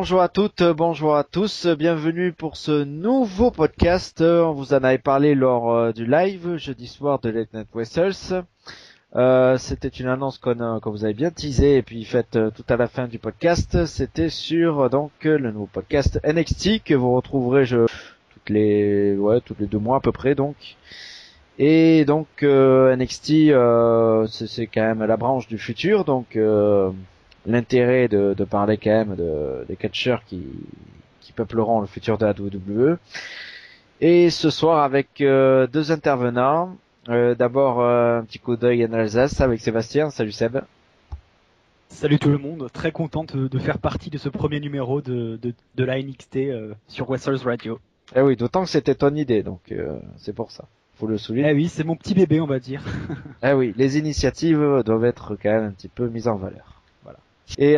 Bonjour à toutes, bonjour à tous, bienvenue pour ce nouveau podcast. On vous en avait parlé lors du live jeudi soir de Late Night Wrestlers. C'était une annonce qu'on vous avait bien teasée et puis faite tout à la fin du podcast. C'était sur le nouveau podcast NXT que vous retrouverez toutes les 2 mois à peu près donc. Et donc NXT c'est quand même la branche du futur donc l'intérêt de parler quand même des catcheurs qui peupleront le futur de la WWE. Et ce soir avec deux intervenants. D'abord un petit coup d'œil en Alsace avec Sébastien. Salut Seb. Salut tout le monde, très contente de faire partie de ce premier numéro de la NXT sur Wrestlers Radio. Eh oui, d'autant que c'était ton idée, donc c'est pour ça. Faut le souligner. Eh oui, c'est mon petit bébé on va dire. Eh oui, les initiatives doivent être quand même un petit peu mises en valeur. Voilà. Et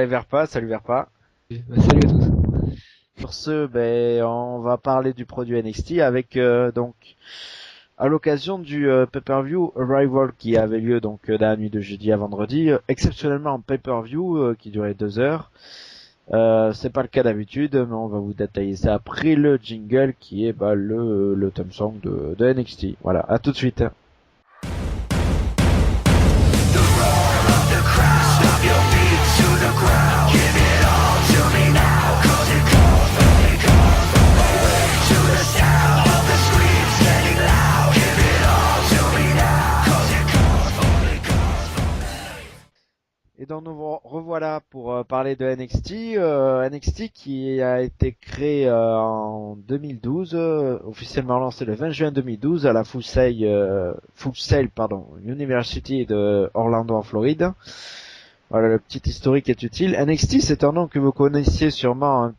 Verpa, salut Verpa. Salut à tous. Sur ce, on va parler du produit NXT avec à l'occasion du pay-per-view Arrival qui avait lieu dans la nuit de jeudi à vendredi, exceptionnellement en pay-per-view qui durait 2 heures. C'est pas le cas d'habitude, mais on va vous détailler ça après le jingle qui est le theme song de NXT. Voilà, à tout de suite. Et donc nous revoilà pour parler de NXT. NXT qui a été créé en 2012, officiellement lancé le 20 juin 2012 à la Full Sail University de Orlando en Floride. Voilà, le petit historique est utile. NXT c'est un nom que vous connaissiez sûrement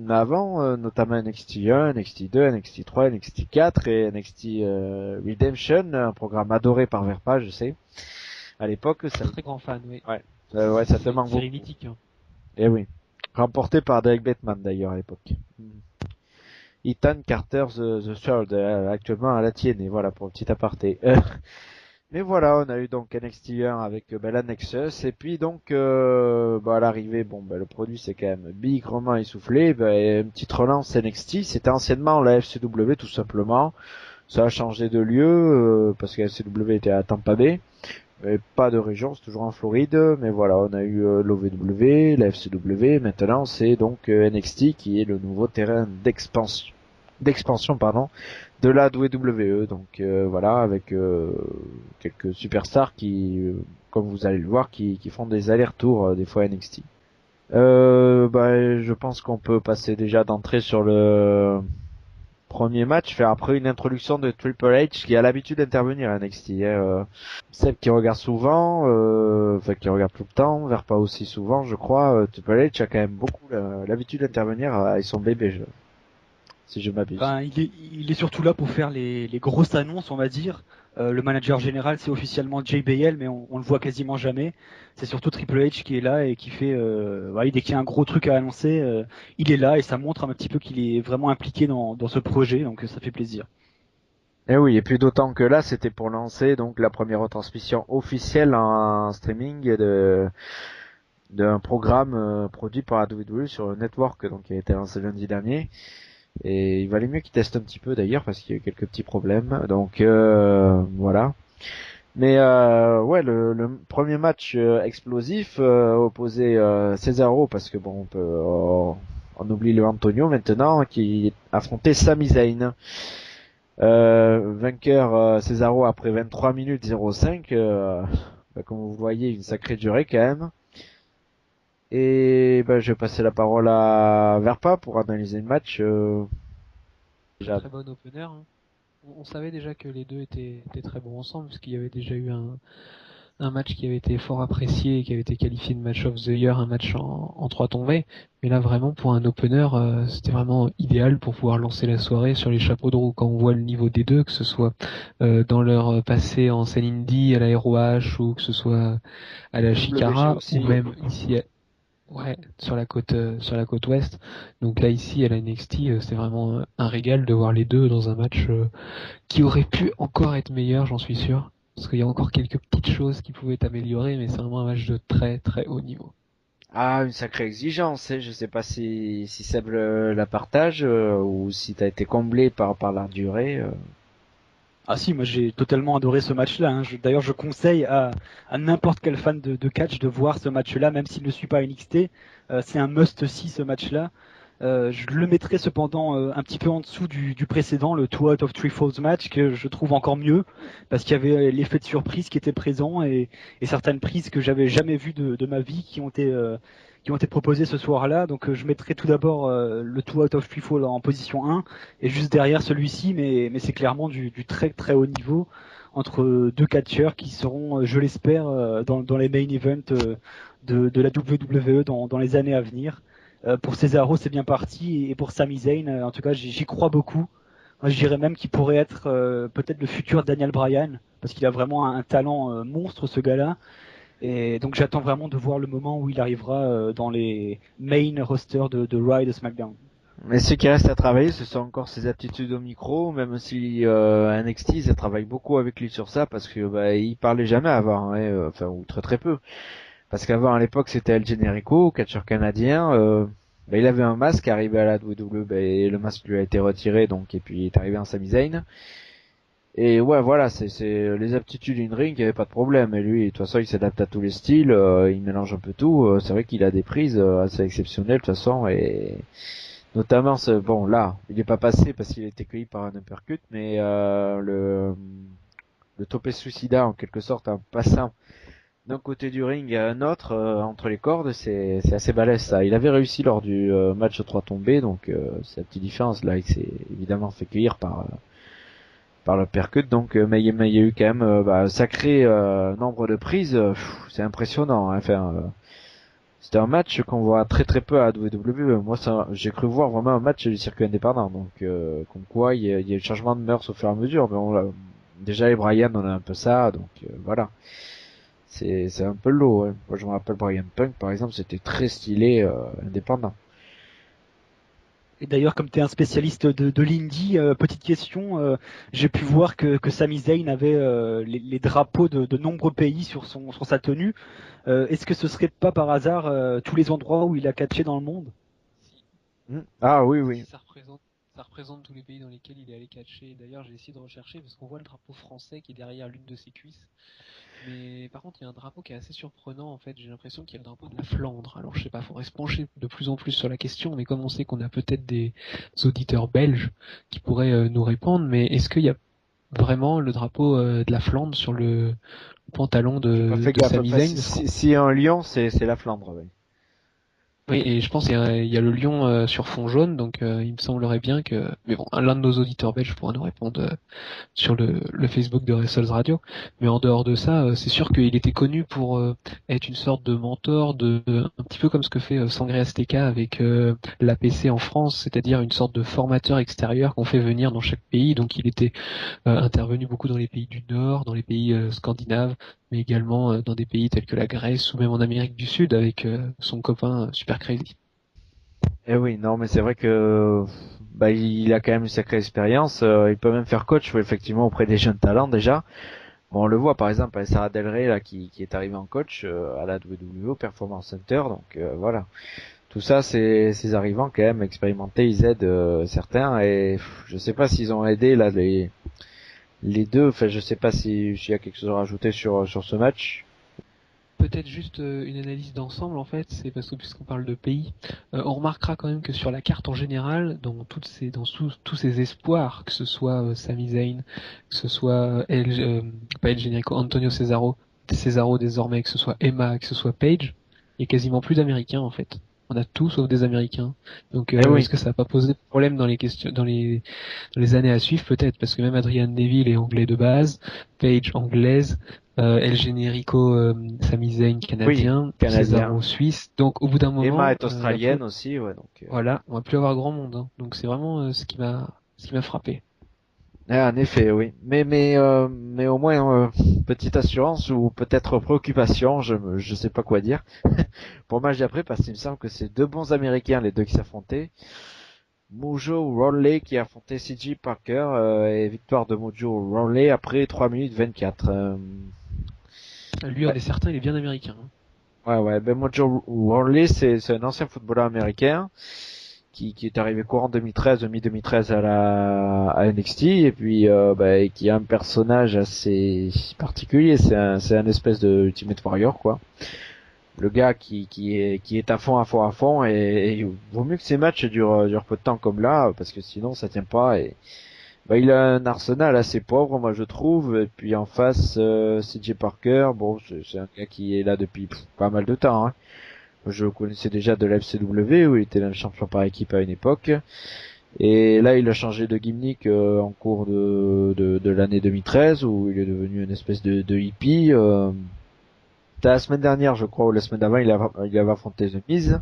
avant, notamment NXT 1, NXT 2, NXT 3, NXT 4 et NXT Redemption, un programme adoré par Verpa, je sais. À l'époque, ça... Très grand fan, oui. Ouais, ça te manque beaucoup. C'est mythique. Hein. Eh oui. Remporté par Derek Bateman d'ailleurs à l'époque. Ethan Carter the Third, actuellement à la tienne, et voilà pour le petit aparté. Mais voilà, on a eu donc NXT 1 avec la Nexus, et puis donc à l'arrivée, le produit c'est quand même bigrement essoufflé, une petite relance NXT, c'était anciennement la FCW tout simplement. Ça a changé de lieu, parce que la FCW était à Tampa Bay. Et pas de région, c'est toujours en Floride, mais voilà, on a eu l'OVW, la FCW, maintenant c'est donc NXT qui est le nouveau terrain d'expansion de la WWE, donc voilà, avec quelques superstars qui, comme vous allez le voir, qui font des allers-retours des fois NXT. Je pense qu'on peut passer déjà d'entrée sur le premier match, faire après une introduction de Triple H qui a l'habitude d'intervenir à NXT. Seb qui regarde souvent, qui regarde tout le temps, vers pas aussi souvent, je crois. Triple H a quand même beaucoup l'habitude d'intervenir avec son bébé, si je m'abuse. Enfin, il est surtout là pour faire les grosses annonces on va dire. Le manager général c'est officiellement JBL mais on le voit quasiment jamais. C'est surtout Triple H qui est là et qui fait dès qu'il y a un gros truc à annoncer, il est là et ça montre un petit peu qu'il est vraiment impliqué dans ce projet, donc ça fait plaisir. Et oui, et puis d'autant que là c'était pour lancer donc la première retransmission officielle en streaming d'un programme produit par la WWE sur le network, donc qui a été lancé lundi dernier. Et il valait mieux qu'ils testent un petit peu d'ailleurs parce qu'il y a eu quelques petits problèmes. Donc voilà. Mais le premier match explosif opposé Cesaro, parce que on peut on oublie le Antonio maintenant, qui affrontait Sami Zayn. Vainqueur Cesaro après 23 minutes 05, comme vous voyez une sacrée durée quand même. Et je vais passer la parole à Verpa pour analyser le match. Très bon opener. Hein. On savait déjà que les deux étaient très bons ensemble, parce qu'il y avait déjà eu un match qui avait été fort apprécié et qui avait été qualifié de match of the year, un match en 3 tombées. Mais là vraiment pour un opener, c'était vraiment idéal pour pouvoir lancer la soirée sur les chapeaux de roue. Quand on voit le niveau des deux, que ce soit dans leur passé en scène indie à la ROH ou que ce soit à la Chikara ou même ici sur la côte ouest. Donc là ici à la NXT, c'est vraiment un régal de voir les deux dans un match qui aurait pu encore être meilleur, j'en suis sûr. Parce qu'il y a encore quelques petites choses qui pouvaient être améliorées, mais c'est vraiment un match de très très haut niveau. Ah, une sacrée exigence, je sais pas si Seb la partage ou si t'as été comblé par la durée. Ah si, moi j'ai totalement adoré ce match-là. Hein. D'ailleurs, je conseille à n'importe quel fan de catch de voir ce match-là, même s'il ne suit pas NXT. C'est un must-see ce match-là. Je le mettrai cependant un petit peu en dessous du précédent, le 2 out of 3 falls match, que je trouve encore mieux, parce qu'il y avait l'effet de surprise qui était présent et certaines prises que j'avais jamais vues de ma vie qui ont été proposées ce soir-là. Donc je mettrai tout d'abord le 2 out of 3 falls en position 1 et juste derrière celui-ci, mais c'est clairement du très très haut niveau entre deux catcheurs qui seront, je l'espère, dans les main events de la WWE dans les années à venir. Pour Cesaro, c'est bien parti, et pour Sami Zayn, en tout cas, j'y crois beaucoup. Moi, je dirais même qu'il pourrait être peut-être le futur Daniel Bryan, parce qu'il a vraiment un talent monstre, ce gars-là. Et donc, j'attends vraiment de voir le moment où il arrivera dans les main rosters de Raw et de SmackDown. Mais ce qui reste à travailler, ce sont encore ses aptitudes au micro, même si NXT, ça travaille beaucoup avec lui sur ça, parce que il parlait jamais avant, enfin ou très très peu. Parce qu'avant, à l'époque, c'était El Generico, catcheur canadien. Il avait un masque arrivé à la WWE, et le masque lui a été retiré, donc et puis il est arrivé en Sami Zayn. Et ouais, voilà, c'est les aptitudes in ring, il y avait pas de problème. Et lui, de toute façon, il s'adapte à tous les styles, il mélange un peu tout. C'est vrai qu'il a des prises assez exceptionnelles de toute façon, et notamment, bon là, il est pas passé parce qu'il a été cueilli par un uppercut, mais le topé suicida en quelque sorte, en passant d'un côté du ring à un autre entre les cordes, c'est assez balèze ça. Il avait réussi lors du match aux 3 tombées, donc c'est la petite différence là. Il s'est évidemment fait cueillir par le percut, donc mais il y a eu quand même un sacré nombre de prises. C'est impressionnant. Hein. Enfin, c'était un match qu'on voit très très peu à WWE. Moi, ça, j'ai cru voir vraiment un match du circuit indépendant. Donc, comme quoi, il y a eu changement de mœurs au fur et à mesure. Mais déjà, les Bryan, on a un peu ça. Donc, voilà. C'est un peu lourd. Hein. Moi, je me rappelle Bryan Punk, par exemple, c'était très stylé, indépendant. Et d'ailleurs, comme tu es un spécialiste de l'indie, petite question, j'ai pu voir que Sami Zayn avait les drapeaux de nombreux pays sur sa tenue. Est-ce que ce serait pas par hasard tous les endroits où il a catché dans le monde? Si, Ah oui, oui. ça représente tous les pays dans lesquels il est allé catcher. D'ailleurs, j'ai essayé de rechercher parce qu'on voit le drapeau français qui est derrière l'une de ses cuisses. Mais par contre, il y a un drapeau qui est assez surprenant en fait. J'ai l'impression qu'il y a le drapeau de la Flandre. Alors je sais pas, faudrait se pencher de plus en plus sur la question. Mais comme on sait qu'on a peut-être des auditeurs belges qui pourraient nous répondre, mais est-ce qu'il y a vraiment le drapeau de la Flandre sur le pantalon J'ai pas fait de gaffe. Sami Enfin, Zayn? si y a un lion, c'est la Flandre, oui. Oui, et je pense qu'il y a le lion sur fond jaune, donc il me semblerait bien que. Mais bon, l'un de nos auditeurs belges pourra nous répondre sur le Facebook de Wrestles Radio. Mais en dehors de ça, c'est sûr qu'il était connu pour être une sorte de mentor, un petit peu comme ce que fait Sangre Azteca avec l'APC en France, c'est-à-dire une sorte de formateur extérieur qu'on fait venir dans chaque pays. Donc il était intervenu beaucoup dans les pays du Nord, dans les pays scandinaves, mais également dans des pays tels que la Grèce ou même en Amérique du Sud avec son copain Super Crazy. Eh oui, non, mais c'est vrai que il a quand même une sacrée expérience. Il peut même faire coach, effectivement, auprès des jeunes talents déjà. Bon, on le voit par exemple avec Sarah Del Rey là, qui est arrivée en coach à la WWE Performance Center. Donc voilà, tout ça, c'est ces arrivants quand même expérimentés, ils aident certains. Et je sais pas s'ils ont aidé là les deux. Enfin, je sais pas s'il y a quelque chose à rajouter sur ce match. Peut-être juste une analyse d'ensemble en fait, c'est parce que puisqu'on parle de pays, on remarquera quand même que sur la carte en général, dans tous ces espoirs, que ce soit Sami Zayn, que ce soit pas El Generico, Antonio Cesaro désormais, que ce soit Emma, que ce soit Paige, il y a quasiment plus d'Américains en fait. On a tout sauf des Américains. Donc Eh oui. est-ce que ça va pas poser de problème dans les questions, dans les années à suivre peut-être, parce que même Adrian Neville est anglais de base, Paige anglaise. El Generico, Sami Zayn Oui, canadien, canadien. Cesaro suisse. Donc au bout d'un Emma moment, est australienne aussi, ouais. Donc voilà, on va plus avoir grand monde. Hein. Donc c'est vraiment ce qui m'a frappé. en effet, oui. Mais au moins petite assurance ou peut-être préoccupation, je sais pas quoi dire. Pour le match d'après, parce qu'il me semble que c'est deux bons Américains les deux qui s'affrontaient. Mojo Rawley qui a affronté CJ Parker et victoire de Mojo Rawley après 3 minutes 24. Lui, on est certain, il est bien américain. Hein. Ouais. Ben Mojo Rawley, c'est un ancien footballeur américain qui est arrivé courant 2013, mi-2013 à NXT et puis qui est un personnage assez particulier. C'est un espèce de Ultimate Warrior quoi. Le gars qui est à fond et il vaut mieux que ces matchs durent peu de temps comme là parce que sinon ça tient pas et il a un arsenal assez pauvre moi je trouve et puis en face CJ Parker bon c'est un gars qui est là depuis pas mal de temps hein. Je le connaissais déjà de la FCW où il était même champion par équipe à une époque et là il a changé de gimmick en cours de l'année 2013 où il est devenu une espèce de hippie c'était la semaine dernière, je crois, ou la semaine d'avant, il avait affronté The Miz.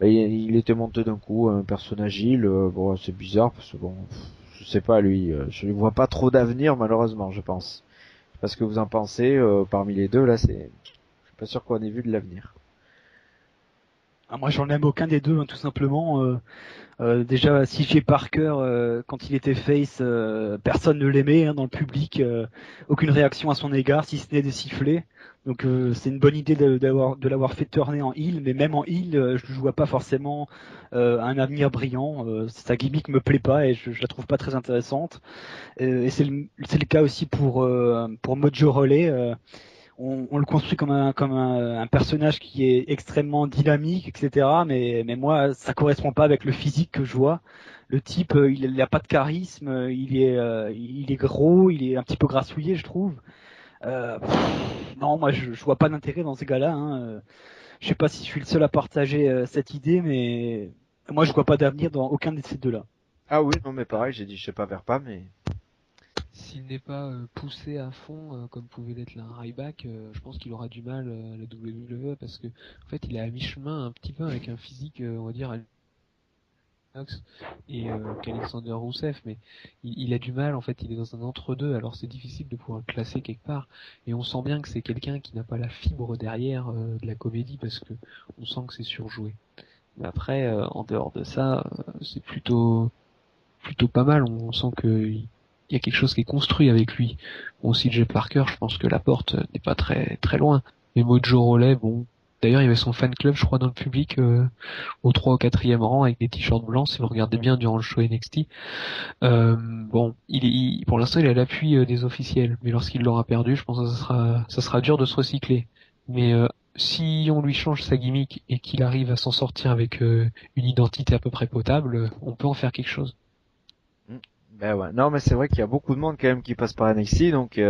Il était monté d'un coup, un personnage agile. Bon, c'est bizarre parce que bon, je sais pas lui, je lui vois pas trop d'avenir malheureusement, je pense. Je sais pas ce que vous en pensez. Parmi les deux, là, je suis pas sûr qu'on ait vu de l'avenir. Moi, j'en aime aucun des deux, hein, tout simplement. Déjà, CJ Parker, quand il était face, personne ne l'aimait hein, dans le public. Aucune réaction à son égard, si ce n'est des sifflets. Donc c'est une bonne idée de l'avoir fait tourner en heel, mais même en heel, je ne vois pas forcément un avenir brillant. Sa gimmick me plaît pas et je la trouve pas très intéressante. Et c'est le cas aussi pour Mojo Rawley. On le construit comme un personnage qui est extrêmement dynamique, etc. Mais moi, ça correspond pas avec le physique que je vois. Le type, il a pas de charisme, il est gros, il est un petit peu grassouillé, je trouve. Non, moi, je vois pas d'intérêt dans ces gars-là. Hein. Je sais pas si je suis le seul à partager cette idée, mais moi, je vois pas d'avenir dans aucun de ces deux-là. Ah oui, non mais pareil, j'ai dit je sais pas vers pas, mais S'il n'est pas poussé à fond comme pouvait l'être un Ryback, je pense qu'il aura du mal à la WWE parce que en fait il est à mi-chemin un petit peu avec un physique on va dire Alex et qu'Alexander Rousseff, mais il a du mal en fait, il est dans un entre-deux, alors c'est difficile de pouvoir le classer quelque part et on sent bien que c'est quelqu'un qui n'a pas la fibre derrière de la comédie parce que on sent que c'est surjoué. Mais après en dehors de ça, c'est plutôt pas mal, on sent que il y a quelque chose qui est construit avec lui. Bon, CJ Parker, je pense que la porte n'est pas très très loin. Mais Mojo Rawley, bon. D'ailleurs, il y avait son fan club, je crois, dans le public, au 3 ou 4e rang, avec des t-shirts blancs, si vous regardez bien durant le show NXT. Bon, pour l'instant, il est à l'appui des officiels. Mais lorsqu'il l'aura perdu, je pense que ça sera dur de se recycler. Mais si on lui change sa gimmick et qu'il arrive à s'en sortir avec une identité à peu près potable, on peut en faire quelque chose. ben ouais. Non mais c'est vrai qu'il y a beaucoup de monde quand même qui passe par NXT, donc bon,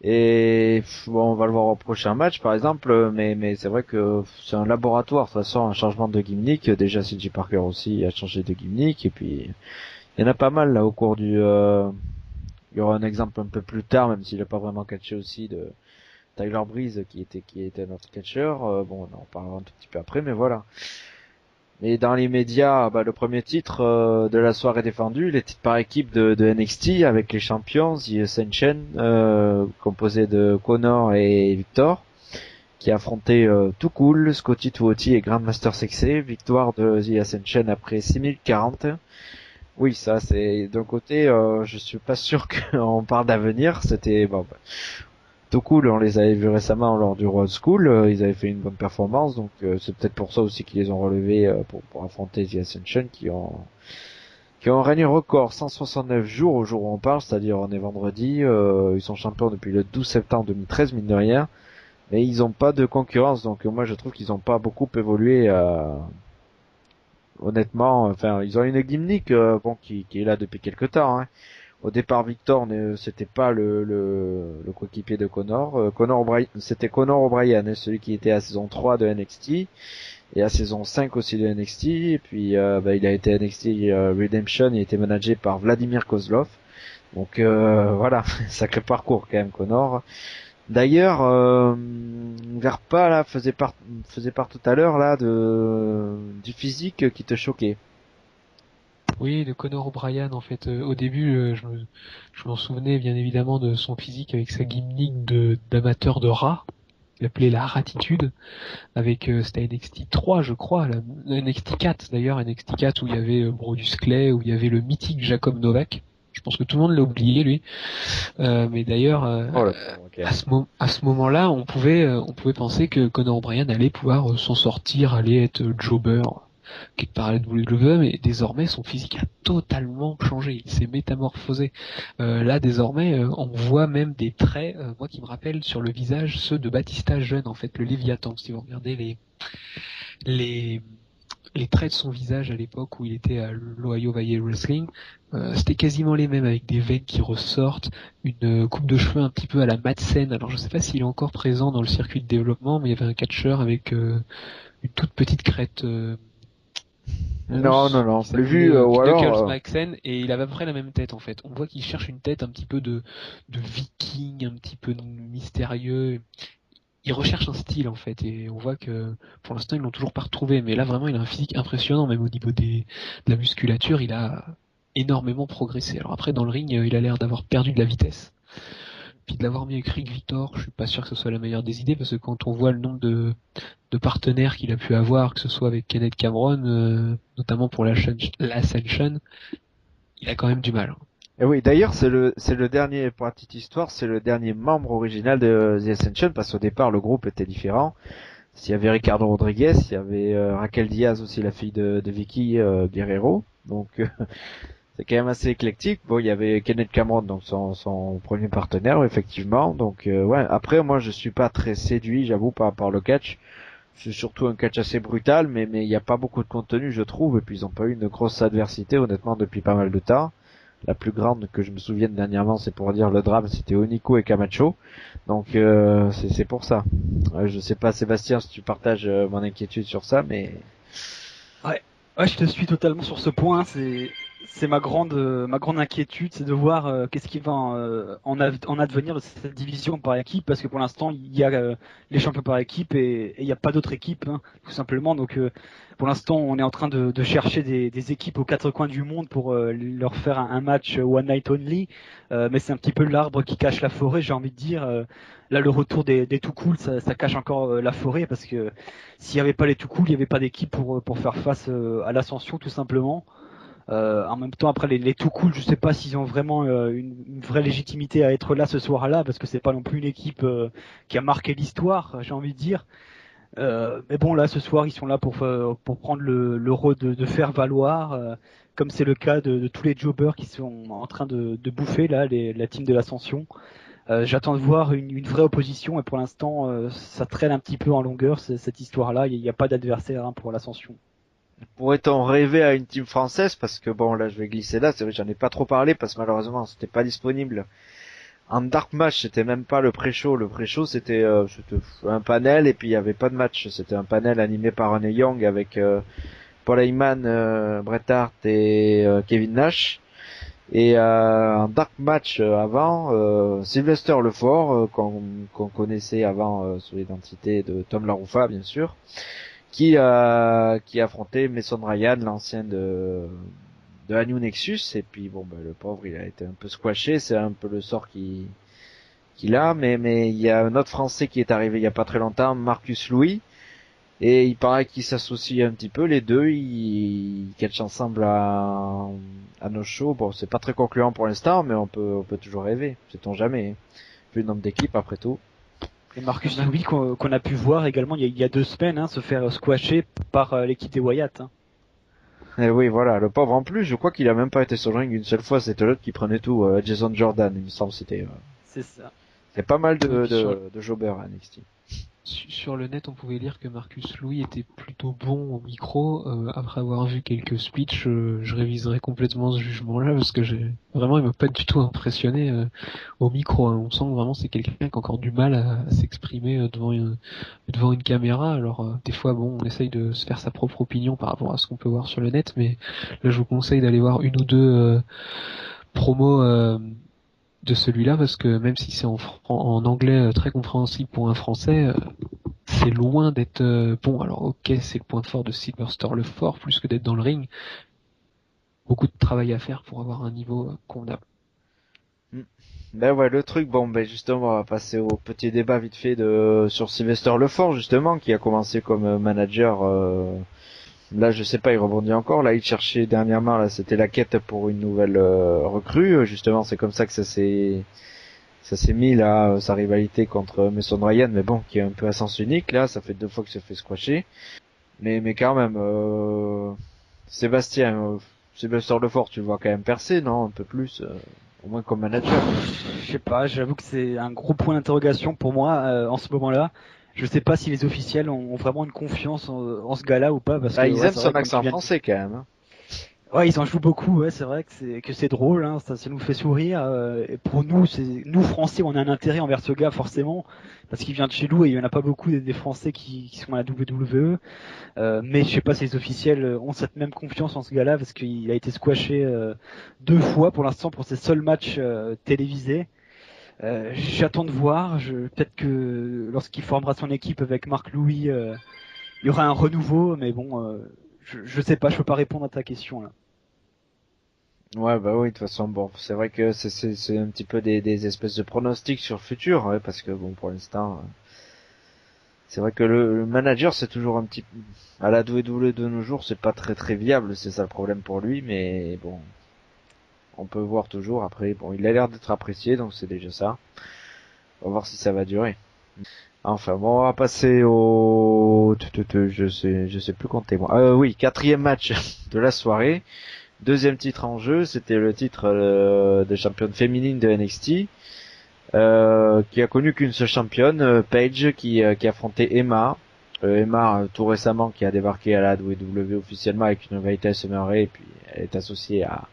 on va le voir au prochain match par exemple, mais c'est vrai que c'est un laboratoire de toute façon, un changement de gimmick. Déjà CJ Parker aussi a changé de gimmick et puis il y en a pas mal là au cours du. Il y aura un exemple un peu plus tard, même s'il n'a pas vraiment catché aussi de Tyler Breeze qui était notre catcheur. Bon, on en parlera un tout petit peu après, mais voilà. Et dans les médias, le premier titre de la soirée défendu, les titres par équipe de NXT avec les champions, The Ascension, composé de Connor et Victor, qui affrontaient Too Cool, Scotty 2Hotty et Grandmaster Sexay. Victoire de The Ascension après 6040. Oui, ça c'est d'un côté, je suis pas sûr qu'on parle d'avenir. C'était Too Cool, on les avait vus récemment lors du Road School, ils avaient fait une bonne performance, donc c'est peut-être pour ça aussi qu'ils les ont relevés pour affronter The Ascension qui ont un règne record, 169 jours au jour où on parle, c'est-à-dire on est vendredi, ils sont champions depuis le 12 septembre 2013, mine de rien, mais ils ont pas de concurrence, donc moi je trouve qu'ils ont pas beaucoup évolué, honnêtement, enfin ils ont une gimmick qui est là depuis quelques temps, hein. Au départ, Victor, c'était pas le coéquipier de Connor. C'était Connor O'Brien, hein, celui qui était à saison 3 de NXT et à saison 5 aussi de NXT. Et puis, il a été NXT Redemption, il a été managé par Vladimir Kozlov. Donc voilà, sacré parcours quand même, Connor. D'ailleurs, Verpa là faisait part tout à l'heure là du physique qui te choquait. Oui, de Conor O'Brien, en fait, au début, je m'en souvenais bien évidemment de son physique avec sa gimmick d'amateur de rats. Il appelait la ratitude, avec, c'était NXT 3, je crois, NXT 4 d'ailleurs, NXT 4 où il y avait Brodus Clay, où il y avait le mythique Jacob Novak. Je pense que tout le monde l'a oublié, lui. Mais d'ailleurs, okay. à ce moment-là, on pouvait penser que Conor O'Brien allait pouvoir s'en sortir, aller être jobber quelque part à la WWE, mais désormais son physique a totalement changé, il s'est métamorphosé. Là désormais, on voit même des traits, moi qui me rappellent sur le visage ceux de Batista jeune, en fait, le Léviathan. Si vous regardez les traits de son visage à l'époque où il était à l'Ohio Valley Wrestling, c'était quasiment les mêmes, avec des veines qui ressortent, une coupe de cheveux un petit peu à la Madsen. Alors je sais pas s'il est encore présent dans le circuit de développement, mais il y avait un catcheur avec une toute petite crête. Non, plus vu, ou Knuckles alors... Maxen, et il avait à peu près la même tête en fait. On voit qu'il cherche une tête un petit peu de viking, un petit peu mystérieux. Il recherche un style en fait, et on voit que pour l'instant ils l'ont toujours pas retrouvé, mais là vraiment il a un physique impressionnant, même au niveau de la musculature, il a énormément progressé. Alors après dans le ring, il a l'air d'avoir perdu de la vitesse. Puis de l'avoir mis avec Rick Victor, je suis pas sûr que ce soit la meilleure des idées, parce que quand on voit le nombre de partenaires qu'il a pu avoir, que ce soit avec Kenneth Cameron, notamment pour l'Ascension, il a quand même du mal. Et oui, d'ailleurs, c'est le dernier, pour la petite histoire, c'est le dernier membre original de The Ascension, parce qu'au départ, le groupe était différent. Il y avait Ricardo Rodriguez, il y avait Raquel Diaz aussi, la fille de Vicky Guerrero. Donc, c'est quand même assez éclectique. Bon, il y avait Kenneth Cameron, donc son premier partenaire, effectivement. Donc, ouais. Après, moi, je suis pas très séduit, j'avoue, par rapport au catch. C'est surtout un catch assez brutal, mais il n'y a pas beaucoup de contenu, je trouve. Et puis, ils ont pas eu une grosse adversité, honnêtement, depuis pas mal de temps. La plus grande que je me souvienne dernièrement, c'est pour dire le drame, c'était Onico et Camacho. Donc c'est pour ça. Je sais pas, Sébastien, si tu partages mon inquiétude sur ça, mais... Ouais, je te suis totalement sur ce point. C'est ma grande inquiétude, c'est de voir qu'est-ce qui va en advenir de cette division par équipe, parce que pour l'instant il y a les champions par équipe et il n'y a pas d'autres équipes, hein, tout simplement. Donc pour l'instant on est en train de chercher des équipes aux quatre coins du monde pour leur faire un match one night only, mais c'est un petit peu l'arbre qui cache la forêt, j'ai envie de dire. Là le retour des Too Cool, ça cache encore la forêt, parce que s'il n'y avait pas les Too Cool, il n'y avait pas d'équipe pour faire face à l'ascension, tout simplement. En même temps, après les Too Cool, je sais pas s'ils ont vraiment une vraie légitimité à être là ce soir-là, parce que c'est pas non plus une équipe qui a marqué l'histoire, j'ai envie de dire. Mais bon, là ce soir, ils sont là pour prendre le rôle de faire valoir, comme c'est le cas de tous les jobbers qui sont en train de bouffer là, la team de l'ascension. J'attends de voir une vraie opposition, et pour l'instant, ça traîne un petit peu en longueur cette histoire-là. Il n'y a pas d'adversaire, hein, pour l'ascension. Pourrait-on rêver à une team française? Parce que bon, là, je vais glisser là. C'est vrai, j'en ai pas trop parlé parce que malheureusement, c'était pas disponible. En dark match, c'était même pas le pré-show. Le pré-show, c'était un panel et puis il y avait pas de match. C'était un panel animé par Renee Young avec Paul Heyman, Bret Hart et Kevin Nash. Et en dark match avant, Sylvester Lefort, qu'on connaissait avant sous l'identité de Tom LaRufa, bien sûr, qui affrontait Mason Ryan, l'ancien de la New Nexus. Et puis bon, le pauvre, il a été un peu squashé, c'est un peu le sort qu'il a. Mais il y a un autre Français qui est arrivé il y a pas très longtemps, Marcus Louis. Et il paraît qu'ils s'associent un petit peu, les deux, ils catchent ensemble à nos shows. Bon, c'est pas très concluant pour l'instant, mais on peut toujours rêver, sait-on jamais. Vu le nombre d'équipes, après tout. Et Marcus Louis, qu'on a pu voir également il y a 2 semaines, hein, se faire squasher par l'équipe des Wyatt. Hein. Et oui, voilà, le pauvre en plus, je crois qu'il a même pas été sur le ring une seule fois, c'était l'autre qui prenait tout, Jason Jordan, il me semble, c'était... C'est ça. Il y a pas mal de jobbers à NXT. Sur le net, on pouvait lire que Marcus Louis était plutôt bon au micro. Après avoir vu quelques speeches, je réviserai complètement ce jugement-là, parce que il m'a pas du tout impressionné au micro. Hein. On sent que vraiment c'est quelqu'un qui a encore du mal à s'exprimer devant une caméra. Alors des fois, bon, on essaye de se faire sa propre opinion par rapport à ce qu'on peut voir sur le net, mais là, je vous conseille d'aller voir une ou deux promos de celui-là, parce que même si c'est en anglais très compréhensible pour un français, c'est loin d'être bon. Alors ok, c'est le point fort de Sylvester Lefort, plus que d'être dans le ring. Beaucoup de travail à faire pour avoir un niveau convenable. Ben ouais, le truc, justement, on va passer au petit débat vite fait sur Sylvester Lefort, justement, qui a commencé comme manager là, je sais pas, il rebondit encore. Là, il cherchait dernièrement, là, c'était la quête pour une nouvelle recrue. Justement, c'est comme ça que ça s'est mis là, sa rivalité contre Mason Ryan, mais bon, qui est un peu à sens unique. Là, ça fait 2 fois qu'il se fait squasher. Mais quand même, Sébastien Lefort, tu le vois quand même percer, non? Un peu plus, au moins comme manager. Je sais pas, j'avoue que c'est un gros point d'interrogation pour moi en ce moment-là. Je sais pas si les officiels ont vraiment une confiance en ce gars-là ou pas, parce que Ils aiment c'est son vrai, comme tu accent viens de... français quand même. Hein. Ouais, ils en jouent beaucoup, ouais, c'est vrai que c'est drôle, hein, ça nous fait sourire. Et pour nous, nous Français, on a un intérêt envers ce gars forcément, parce qu'il vient de chez nous et il y en a pas beaucoup des Français qui sont à la WWE. Mais je sais pas si les officiels ont cette même confiance en ce gars-là, parce qu'il a été squashé 2 fois pour l'instant pour ses seuls matchs télévisés. J'attends de voir. Peut-être que lorsqu'il formera son équipe avec Marc Louis, il y aura un renouveau, mais bon, je sais pas, je peux pas répondre à ta question là. Ouais, bah oui, de toute façon, bon, c'est vrai que c'est un petit peu des espèces de pronostics sur le futur, ouais, parce que bon, pour l'instant, c'est vrai que le manager, c'est toujours un petit, à la WWE de nos jours, c'est pas très très viable, c'est ça le problème pour lui, mais bon, on peut voir toujours. Après, bon, il a l'air d'être apprécié, donc c'est déjà ça. On va voir si ça va durer. Enfin, bon, on va passer au, je sais plus compter moi. Oui, 4e match de la soirée. 2e titre en jeu, c'était le titre de championne féminine de NXT, qui a connu qu'une seule championne, Paige, qui affrontait Emma. Emma, tout récemment, qui a débarqué à la WWE officiellement avec une rivalité Summer Rae, et puis elle est associée à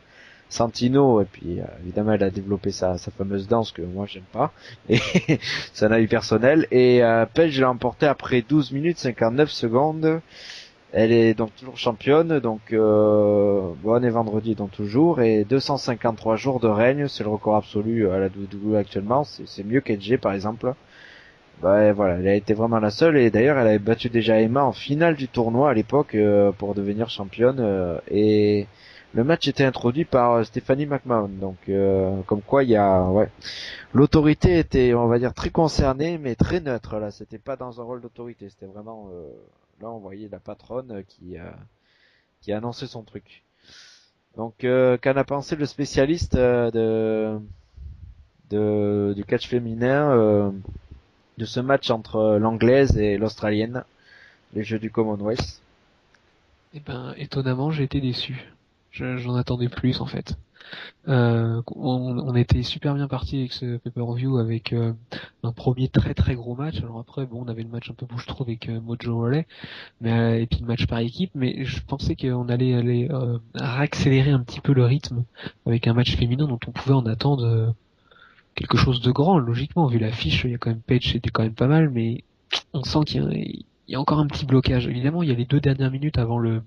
Santino, et puis évidemment elle a développé sa fameuse danse que moi j'aime pas, et c'est un avis personnel. Et Paige l'a emporté après 12 minutes 59 secondes. Elle est donc toujours championne, donc bon, on est vendredi donc toujours, et 253 jours de règne, c'est le record absolu à la WWE actuellement, c'est mieux qu'Edge par exemple. Bah voilà, elle a été vraiment la seule, et d'ailleurs elle avait battu déjà Emma en finale du tournoi à l'époque pour devenir championne, et le match était introduit par Stephanie McMahon, donc comme quoi il y a, ouais, l'autorité était, on va dire, très concernée, mais très neutre là, c'était pas dans un rôle d'autorité, c'était vraiment, là on voyait la patronne qui a annoncé son truc. Donc qu'en a pensé le spécialiste du catch féminin de ce match entre l'anglaise et l'australienne, les Jeux du Commonwealth? Eh ben, étonnamment, j'ai été déçu. J'en attendais plus, en fait. On était super bien parti avec ce pay-per-view avec un premier très très gros match. Alors après, bon, on avait le match un peu bouche-trou avec Mojo Rawley, mais et puis le match par équipe. Mais je pensais qu'on allait aller réaccélérer un petit peu le rythme avec un match féminin dont on pouvait en attendre quelque chose de grand. Logiquement, vu l'affiche, il y a quand même Page, c'était quand même pas mal, mais on sent il y a encore un petit blocage. Évidemment, il y a les 2 dernières minutes avant le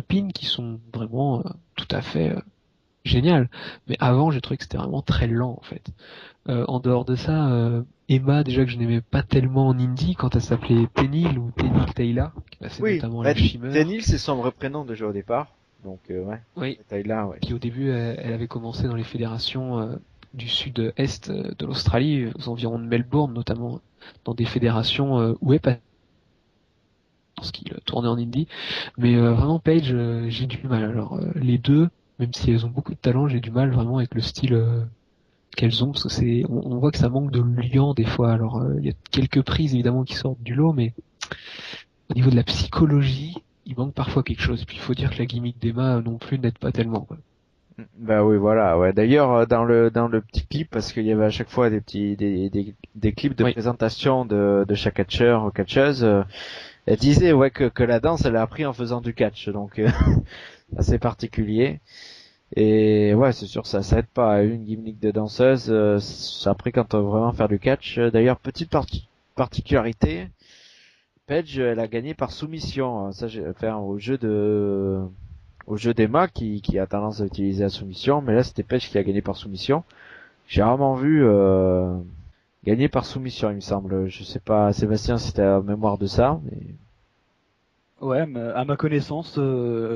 pin qui sont vraiment tout à fait génial. Mais avant, j'ai trouvé que c'était vraiment très lent en fait. En dehors de ça, Emma, déjà que je n'aimais pas tellement en indie, quand elle s'appelait Tenille ou Tenille Taylor, qui passait Oui, notamment à la Shimmer. Tenille, c'est son vrai prénom déjà au départ, donc ouais. Oui. Taylor, ouais. Puis au début, elle avait commencé dans les fédérations du sud-est de l'Australie, aux environs de Melbourne, notamment dans des fédérations où est passé lorsqu'il tournait en indie. Mais vraiment, Paige, j'ai du mal. Alors les deux, même si elles ont beaucoup de talent, j'ai du mal vraiment avec le style qu'elles ont, parce que on voit que ça manque de liant des fois. Alors il y a quelques prises évidemment qui sortent du lot, mais au niveau de la psychologie, il manque parfois quelque chose. Puis il faut dire que la gimmick d'Emma non plus n'aide pas tellement, quoi. Bah oui, voilà, ouais. D'ailleurs, dans le petit clip, parce qu'il y avait à chaque fois des clips de présentation de chaque catcheur ou catcheuse, elle disait, ouais, que la danse, elle a appris en faisant du catch, donc assez particulier. Et ouais, c'est sûr, ça aide pas à une gimmick de danseuse. Après, quand on veut vraiment faire du catch, d'ailleurs, petite particularité, Paige, elle a gagné par soumission. Ça, j'ai fait au jeu d'Emma qui a tendance à utiliser la soumission, mais là c'était Paige qui a gagné par soumission. J'ai rarement vu gagner par soumission, il me semble. Je sais pas, Sébastien, si t'as mémoire de ça. Mais... Ouais, mais à ma connaissance,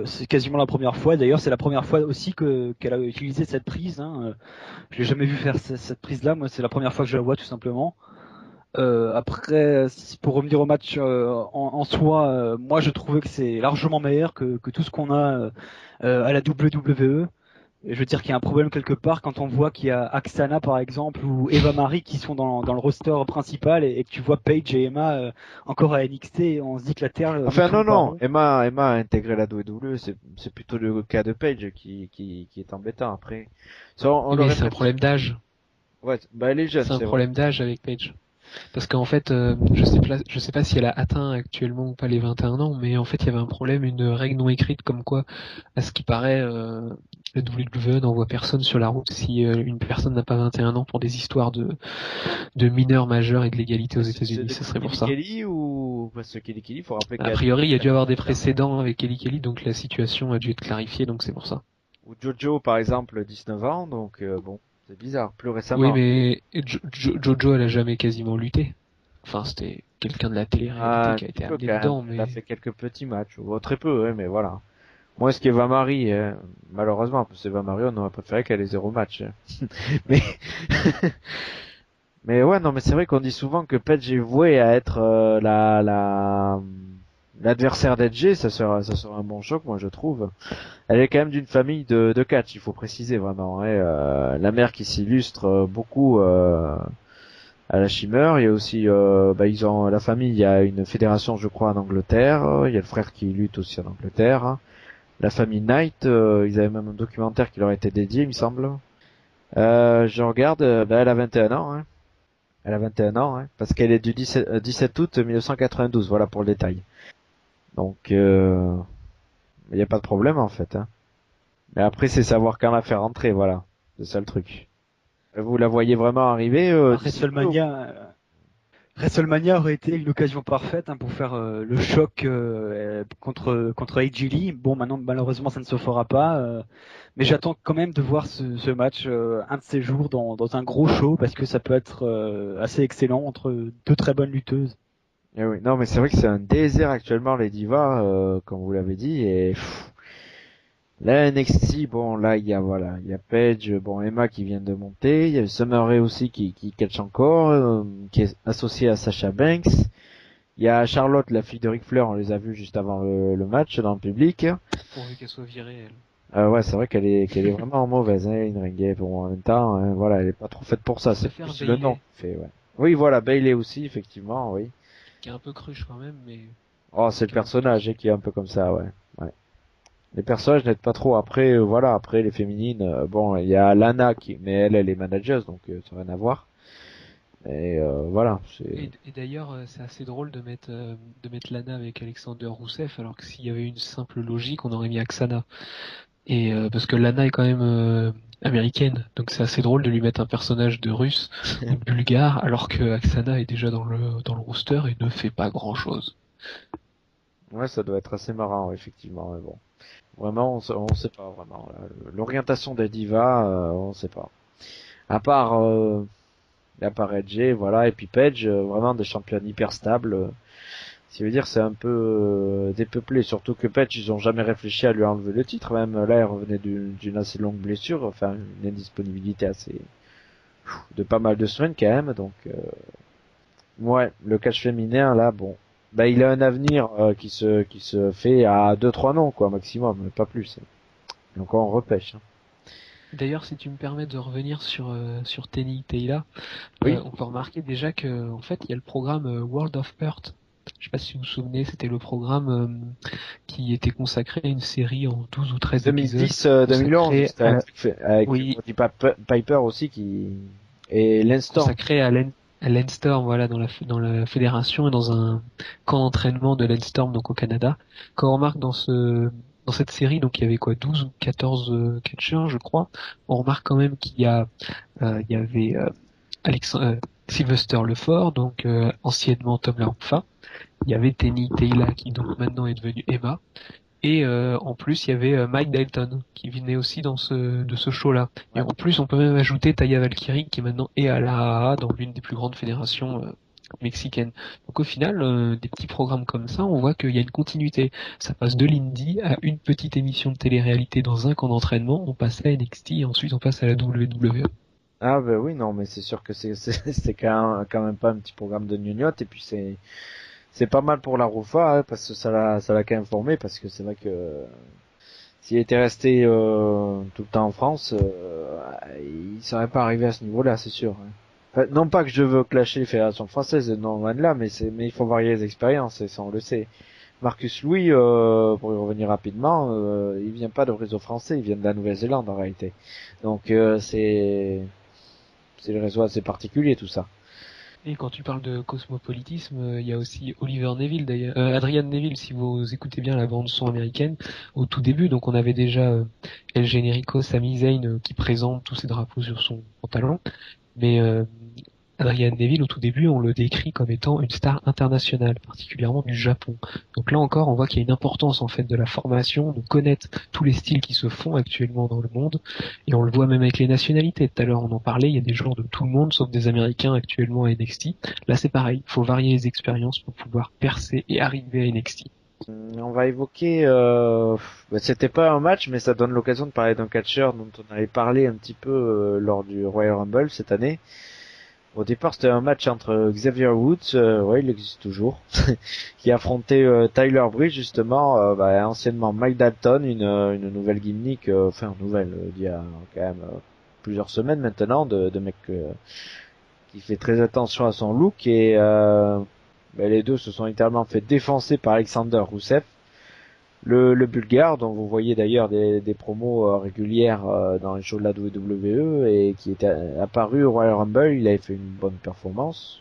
c'est quasiment la première fois. D'ailleurs, c'est la première fois aussi qu'elle a utilisé cette prise. Hein. Je l'ai jamais vu faire cette prise-là. Moi, c'est la première fois que je la vois, tout simplement. Après, pour revenir au match en soi, moi je trouvais que c'est largement meilleur que tout ce qu'on a à la WWE. Et je veux dire qu'il y a un problème quelque part quand on voit qu'il y a Aksana par exemple ou Eva Marie qui sont dans le roster principal et que tu vois Paige et Emma encore à NXT, et on se dit que la Terre ne Enfin, non, tourne pas non, rond. Emma a intégré la WWE, c'est plutôt le cas de Paige qui est embêtant après. Ça, on Oui, le mais c'est un répète. problème d'âge. Ouais, bah elle est jeune, C'est un c'est vrai. problème d'âge avec Paige. Parce qu'en fait, je sais pas si elle a atteint actuellement ou pas les 21 ans, mais en fait, il y avait un problème, une règle non écrite comme quoi, à ce qui paraît, le WWE n'envoie personne sur la route si une personne n'a pas 21 ans pour des histoires de mineurs majeurs et de l'égalité aux C'est États-Unis. Ce depuis serait pour Kelly ça. Kelly ou parce que Kelly Kelly, faut rappeler A qu'elle priori, il y a dû avoir des a précédents avec Kelly Kelly, donc la situation a dû être clarifiée, donc c'est pour ça. ou Jojo par exemple 19 ans, donc bon, c'est bizarre. Plus Oui, récemment. mais Jojo, elle a jamais quasiment lutté. Enfin, c'était quelqu'un de la Ah, télé-réalité un qui a petit été peu amené quand même. dedans, Elle a mais fait quelques petits matchs, ou très peu, ouais, mais voilà. Moi, ce qui est Eva Marie, malheureusement, parce que Eva Marie, on aurait préféré qu'elle ait 0 match. Mais, mais ouais, non, mais c'est vrai qu'on dit souvent que Paige est vouée à être l'adversaire d'Edge, ça sera un bon choc, moi je trouve. Elle est quand même d'une famille de catch, il faut préciser vraiment. Hein, la mère qui s'illustre beaucoup à la Shimmer. Il y a aussi, ils ont la famille. Il y a une fédération, je crois, en Angleterre. Il y a le frère qui lutte aussi en Angleterre. La famille Knight, ils avaient même un documentaire qui leur a été dédié, il me semble. Je regarde, elle a 21 ans. Hein. Elle a 21 ans, hein, parce qu'elle est du 17 août 1992. Voilà pour le détail. Donc, il n'y a pas de problème en fait. Hein. Mais après, c'est savoir quand la faire rentrer, voilà. C'est ça le truc. Vous la voyez vraiment arriver À d'ici peu ou- WrestleMania aurait été une occasion parfaite pour faire le choc contre AJ Lee. Bon, maintenant malheureusement ça ne se fera pas, mais j'attends quand même de voir ce match un de ces jours dans un gros show parce que ça peut être assez excellent entre deux très bonnes lutteuses. Eh oui, non, mais c'est vrai que c'est un désert actuellement les divas, comme vous l'avez dit, et là NXT, bon là il y a Paige, bon Emma qui vient de monter, il y a Summer Rae aussi qui catch encore, qui est associée à Sasha Banks, il y a Charlotte, la fille de Ric Flair, on les a vus juste avant le match dans le public. pourvu qu'elle soit virée, elle. Ouais, c'est vrai qu'elle est vraiment mauvaise, hein, Ingrid. Bon, en même temps, hein, voilà, elle est pas trop faite pour ça, Je c'est préfère plus le nom Bayley, qui fait, ouais. Oui, voilà, Bayley aussi, effectivement, oui. qui est un peu cruche quand même, mais Oh, c'est le qui a un peu de personnage hein, qui est un peu comme ça, ouais. Ouais. Les personnages n'aident pas trop. Après, voilà, après les féminines, bon, il y a Lana mais elle est manageuse, donc ça n'a rien à voir. Et voilà, c'est. Et d'ailleurs, c'est assez drôle de mettre Lana avec Alexander Rousseff, alors que s'il y avait une simple logique, on aurait mis Aksana. Et parce que Lana est quand même américaine, donc c'est assez drôle de lui mettre un personnage de russe ou de bulgare, alors que Aksana est déjà dans le roster et ne fait pas grand-chose. Ouais, ça doit être assez marrant, ouais, effectivement. Mais bon, vraiment, on sait pas vraiment. Là. L'orientation des divas, on sait pas. À part, à part Edge, voilà, et puis Page, vraiment des championnes hyper stables. Ce qui veut dire c'est un peu dépeuplé, surtout que Page, ils ont jamais réfléchi à lui enlever le titre, même là, elle revenait d'une assez longue blessure, enfin une indisponibilité assez de pas mal de semaines quand même, donc ouais, le catch féminin là, bon, bah il a un avenir qui se fait à deux trois noms quoi maximum, mais pas plus. Donc on repêche. Hein. D'ailleurs, si tu me permets de revenir sur Tenny Taylor, Oui. on peut remarquer déjà que en fait, il y a le programme World of Hurt. Je sais pas si vous vous souvenez, c'était le programme qui était consacré à une série en 12 ou 13 épisodes 2010, 2011, consacré c'était un truc avec oui, Roddy Piper aussi qui et Lenstorm. consacré à Landstorm, voilà, dans la fédération et dans un camp d'entraînement de Landstorm, donc au Canada. Quand on remarque dans cette série, donc il y avait quoi, 12 ou 14 catcheurs, je crois, on remarque quand même il y avait Sylvester Lefort, donc anciennement Tom Lampha. Il y avait Tenny Taylor qui donc maintenant est devenu Emma. Et en plus, il y avait Mike Dalton qui venait aussi de ce show-là. Et Ouais. en plus, on peut même ajouter Taya Valkyrie qui maintenant est à la AAA dans l'une des plus grandes fédérations mexicaines. Donc au final, des petits programmes comme ça, on voit qu'il y a une continuité. Ça passe de l'indie à une petite émission de télé-réalité dans un camp d'entraînement, on passe à NXT et ensuite on passe à la WWE. Ah ben oui, non, mais c'est sûr que c'est quand même pas un petit programme de gnognotte, et puis c'est pas mal pour la Roufa, hein, parce que ça l'a quand même formé, parce que c'est vrai que s'il était resté tout le temps en France, il serait pas arrivé à ce niveau-là, c'est sûr. Hein. Enfin, non pas que je veux clasher les fédérations françaises, non loin de là, mais il faut varier les expériences, et ça on le sait. Marcus Louis, pour y revenir rapidement, il vient pas de réseau français, il vient de la Nouvelle-Zélande en réalité. Donc c'est le réseau assez particulier tout ça. Et quand tu parles de cosmopolitisme, il y a aussi Oliver Neville d'ailleurs, Adrian Neville, si vous écoutez bien la bande son américaine, au tout début, donc on avait déjà El Generico, Sami Zayn qui présente tous ses drapeaux sur son pantalon, mais Adrian Neville au tout début, on le décrit comme étant une star internationale, particulièrement du Japon. Donc là encore, on voit qu'il y a une importance en fait de la formation, de connaître tous les styles qui se font actuellement dans le monde, et on le voit même avec les nationalités. Tout à l'heure, on en parlait, il y a des joueurs de tout le monde, sauf des Américains actuellement à NXT. Là, c'est pareil, il faut varier les expériences pour pouvoir percer et arriver à NXT. On va évoquer, c'était pas un match, mais ça donne l'occasion de parler d'un catcheur dont on avait parlé un petit peu lors du Royal Rumble cette année. Au départ, c'était un match entre Xavier Woods, ouais, il existe toujours, qui affrontait Tyler Breeze justement, anciennement Mike Dalton, une nouvelle gimmick, nouvelle, d'il y a quand même plusieurs semaines maintenant, de mec qui fait très attention à son look, et les deux se sont littéralement fait défoncer par Alexander Rousseff, le Bulgare, dont vous voyez d'ailleurs des promos régulières dans les shows de la WWE, et qui était apparu au Royal Rumble. Il avait fait une bonne performance.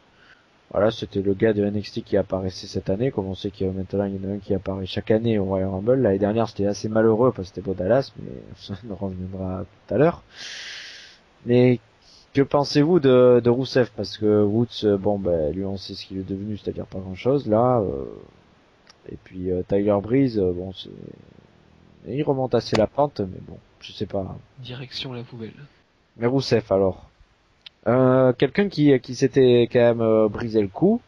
Voilà, c'était le gars de NXT qui apparaissait cette année, comme on sait qu'il y a maintenant il y en a un qui apparaît chaque année au Royal Rumble. L'année dernière c'était assez malheureux parce que c'était Bo Dallas, mais ça en reviendra tout à l'heure. Mais que pensez-vous de Rousseff? Parce que Woods, lui on sait ce qu'il est devenu, c'est-à-dire pas grand-chose là. Et puis Tyler Breeze, il remonte assez la pente, mais bon, je sais pas. Direction la poubelle. Mais Rousseff alors, quelqu'un qui s'était quand même brisé le cou,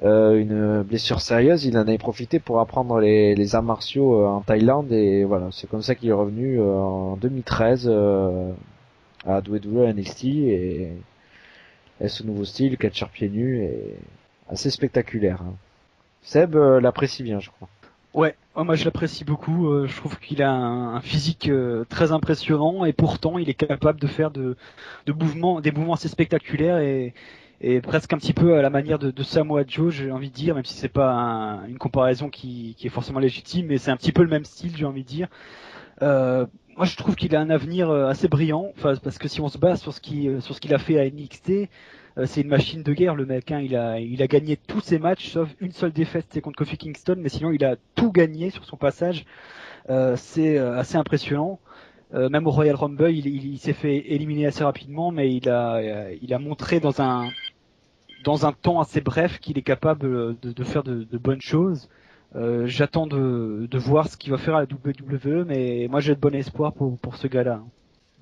une blessure sérieuse, il en avait profité pour apprendre les arts martiaux en Thaïlande, et voilà, c'est comme ça qu'il est revenu en 2013 à WWE NXT, et ce nouveau style, catcheur pieds nus, est assez spectaculaire. Hein. Seb l'apprécie bien, je crois. Ouais, moi je l'apprécie beaucoup. Je trouve qu'il a un physique très impressionnant, et pourtant il est capable de faire des mouvements assez spectaculaires, et presque un petit peu à la manière de Samoa Joe, j'ai envie de dire, même si c'est pas une comparaison qui est forcément légitime, mais c'est un petit peu le même style, j'ai envie de dire. Moi je trouve qu'il a un avenir assez brillant, parce que si on se base sur ce qu'il a fait à NXT, c'est une machine de guerre, le mec. Hein. Il a gagné tous ses matchs, sauf une seule défaite, c'était contre Kofi Kingston, mais sinon il a tout gagné sur son passage. C'est assez impressionnant. Même au Royal Rumble, il s'est fait éliminer assez rapidement, mais il a montré dans un temps assez bref qu'il est capable de faire de bonnes choses. J'attends de voir ce qu'il va faire à la WWE, mais moi j'ai de bon espoir pour ce gars-là.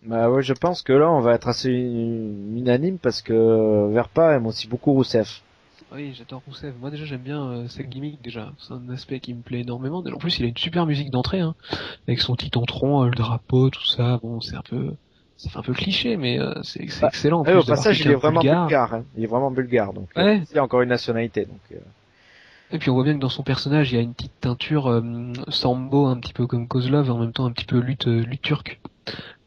Bah ouais, je pense que là on va être assez unanime, parce que Verpa aime aussi beaucoup Rousseff. Oui, j'adore Rousseff. Moi déjà j'aime bien cette gimmick déjà. C'est un aspect qui me plaît énormément. En plus il a une super musique d'entrée, hein, avec son petit tronc, le drapeau, tout ça. Bon, ça fait un peu cliché, mais c'est excellent. Au passage, il est vraiment bulgare. Hein. Il est vraiment bulgare, donc ouais. il y a encore une nationalité. Donc. Et puis on voit bien que dans son personnage, il y a une petite teinture sambo, un petit peu comme Kozlov, et en même temps un petit peu lutte turque.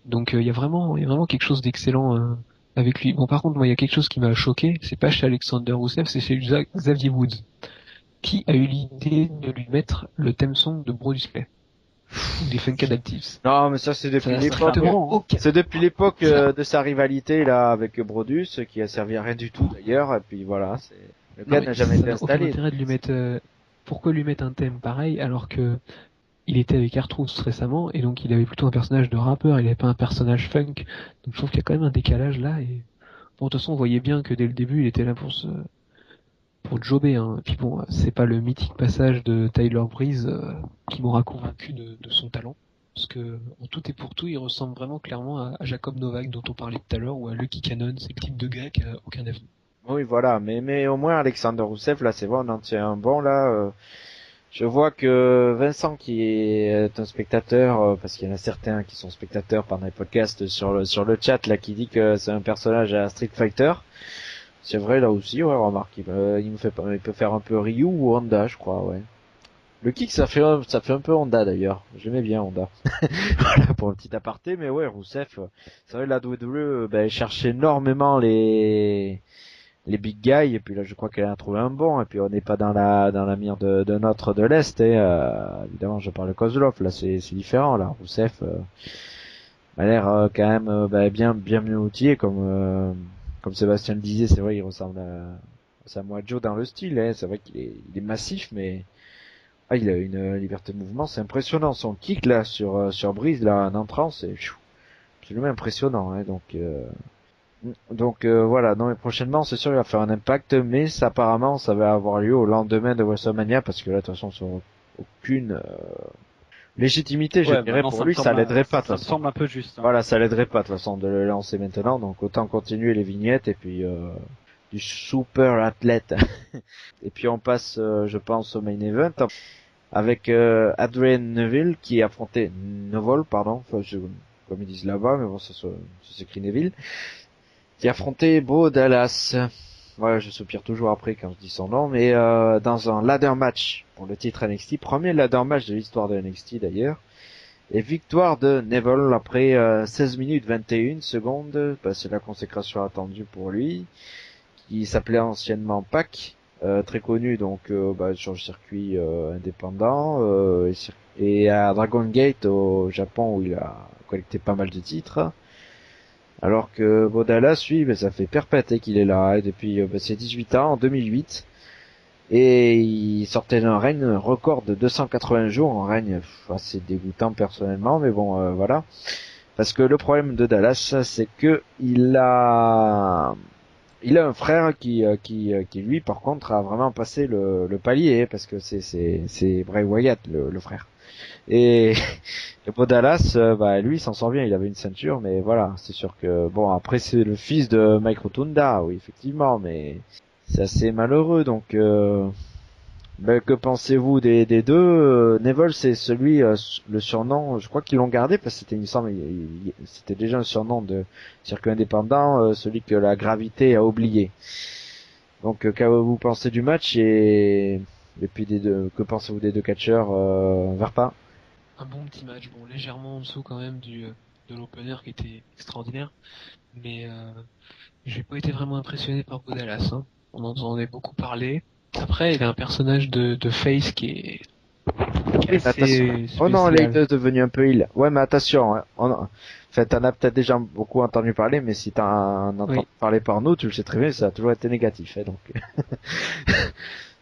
Donc il y a vraiment quelque chose d'excellent avec lui. Bon, par contre, moi, il y a quelque chose qui m'a choqué. C'est pas chez Alexander Rousseff, c'est chez Xavier Woods, qui a eu l'idée de lui mettre le theme song de Brodus Clay, des Funkadactives. Non, mais ça c'est depuis l'époque. C'est depuis l'époque de sa rivalité là avec Brodus, qui a servi à rien du tout d'ailleurs. Et puis voilà, le gars n'a jamais été installé. Aucun intérêt de lui mettre. Pourquoi lui mettre un thème pareil alors que il était avec R-Truth récemment, et donc il avait plutôt un personnage de rappeur, il avait pas un personnage funk. Donc je trouve qu'il y a quand même un décalage là, et bon, de toute façon on voyait bien que dès le début il était là pour jobber, hein. Et puis bon, c'est pas le mythique passage de Tyler Breeze qui m'aura convaincu de son talent, parce que en tout et pour tout il ressemble vraiment clairement à Jacob Novak dont on parlait tout à l'heure, ou à Lucky Cannon, c'est le type de gars qui a aucun avenir. Oui, voilà, mais au moins Alexander Rousseff là, c'est vrai, on en tient un bon là. Je vois que Vincent, qui est un spectateur, parce qu'il y en a certains qui sont spectateurs pendant les podcasts sur le chat, là, qui dit que c'est un personnage à Street Fighter. C'est vrai, là aussi, ouais, remarque, il peut faire un peu Ryu ou Honda, je crois, ouais. Le kick, ça fait un peu Honda, d'ailleurs. J'aimais bien Honda. Voilà, pour un petit aparté, mais ouais, Rousseff, c'est vrai, la WWE, ben, elle cherche énormément les big guys, et puis là je crois qu'elle a trouvé un bon, et puis on n'est pas dans la mire de notre de l'Est, et évidemment je parle de Kozlov, là c'est différent, là Rousseff a l'air quand même bien mieux outillé, comme Sébastien le disait, c'est vrai il ressemble à Samoa Joe dans le style, hein. C'est vrai il est massif, mais il a une liberté de mouvement, c'est impressionnant, son kick là sur Breeze là en entrant, c'est absolument impressionnant, hein. Donc voilà, non mais prochainement c'est sûr il va faire un impact, mais ça apparemment ça va avoir lieu au lendemain de WrestleMania, parce que là de toute façon sans aucune légitimité, je Ouais, dirais, maintenant pour lui ça l'aiderait pas de ça toute me façon. semble un peu juste. Hein. Voilà, ça l'aiderait pas de toute façon de le lancer maintenant, donc autant continuer les vignettes et puis du super athlète. Et puis on passe je pense au main event avec Adrian Neville qui affrontait Neville, pardon, enfin, comme ils disent là-bas, mais bon ça s'écrit Neville, qui affrontait Bo Dallas. Ouais, je soupire toujours après quand je dis son nom, mais dans un ladder match pour le titre NXT, premier ladder match de l'histoire de NXT d'ailleurs, et victoire de Neville après 16 minutes 21 secondes, bah, c'est la consécration attendue pour lui, qui s'appelait anciennement PAC, très connu donc sur le circuit indépendant, et à Dragon Gate au Japon où il a collecté pas mal de titres. Alors que Bodala, lui, ça fait perpétuer qu'il est là, et depuis ses 18 ans, en 2008. Et il sortait d'un règne record de 280 jours, un règne assez dégoûtant personnellement, mais bon, voilà. Parce que le problème de Dallas, c'est que il a un frère qui lui, par contre, a vraiment passé le palier, parce que c'est Bray Wyatt, le frère. Et le beau Dallas, lui, il s'en sort bien, il avait une ceinture, mais voilà, c'est sûr que, bon, après, c'est le fils de Mike Rotunda, oui, effectivement, mais c'est assez malheureux, donc, que pensez-vous des deux? Neville, c'est celui, le surnom, je crois qu'ils l'ont gardé, parce que c'était, il me semble, c'était déjà un surnom de circuit indépendant, celui que la gravité a oublié. Donc, que pensez du match, et puis que pensez-vous des deux catcheurs, Verpa? Un bon petit match, bon légèrement en dessous quand même de l'opener qui était extraordinaire, mais j'ai pas été vraiment impressionné par Bo Dallas. Hein. On en entendait beaucoup parler. Après, il a un personnage de face qui est assez Oh non, Late spécial. est devenu un peu il. Ouais, mais attention, hein. En fait, t'en as peut-être déjà beaucoup entendu parler, mais si t'en entends Oui. parler par nous, tu le sais très bien, ça a toujours été négatif, hein, donc.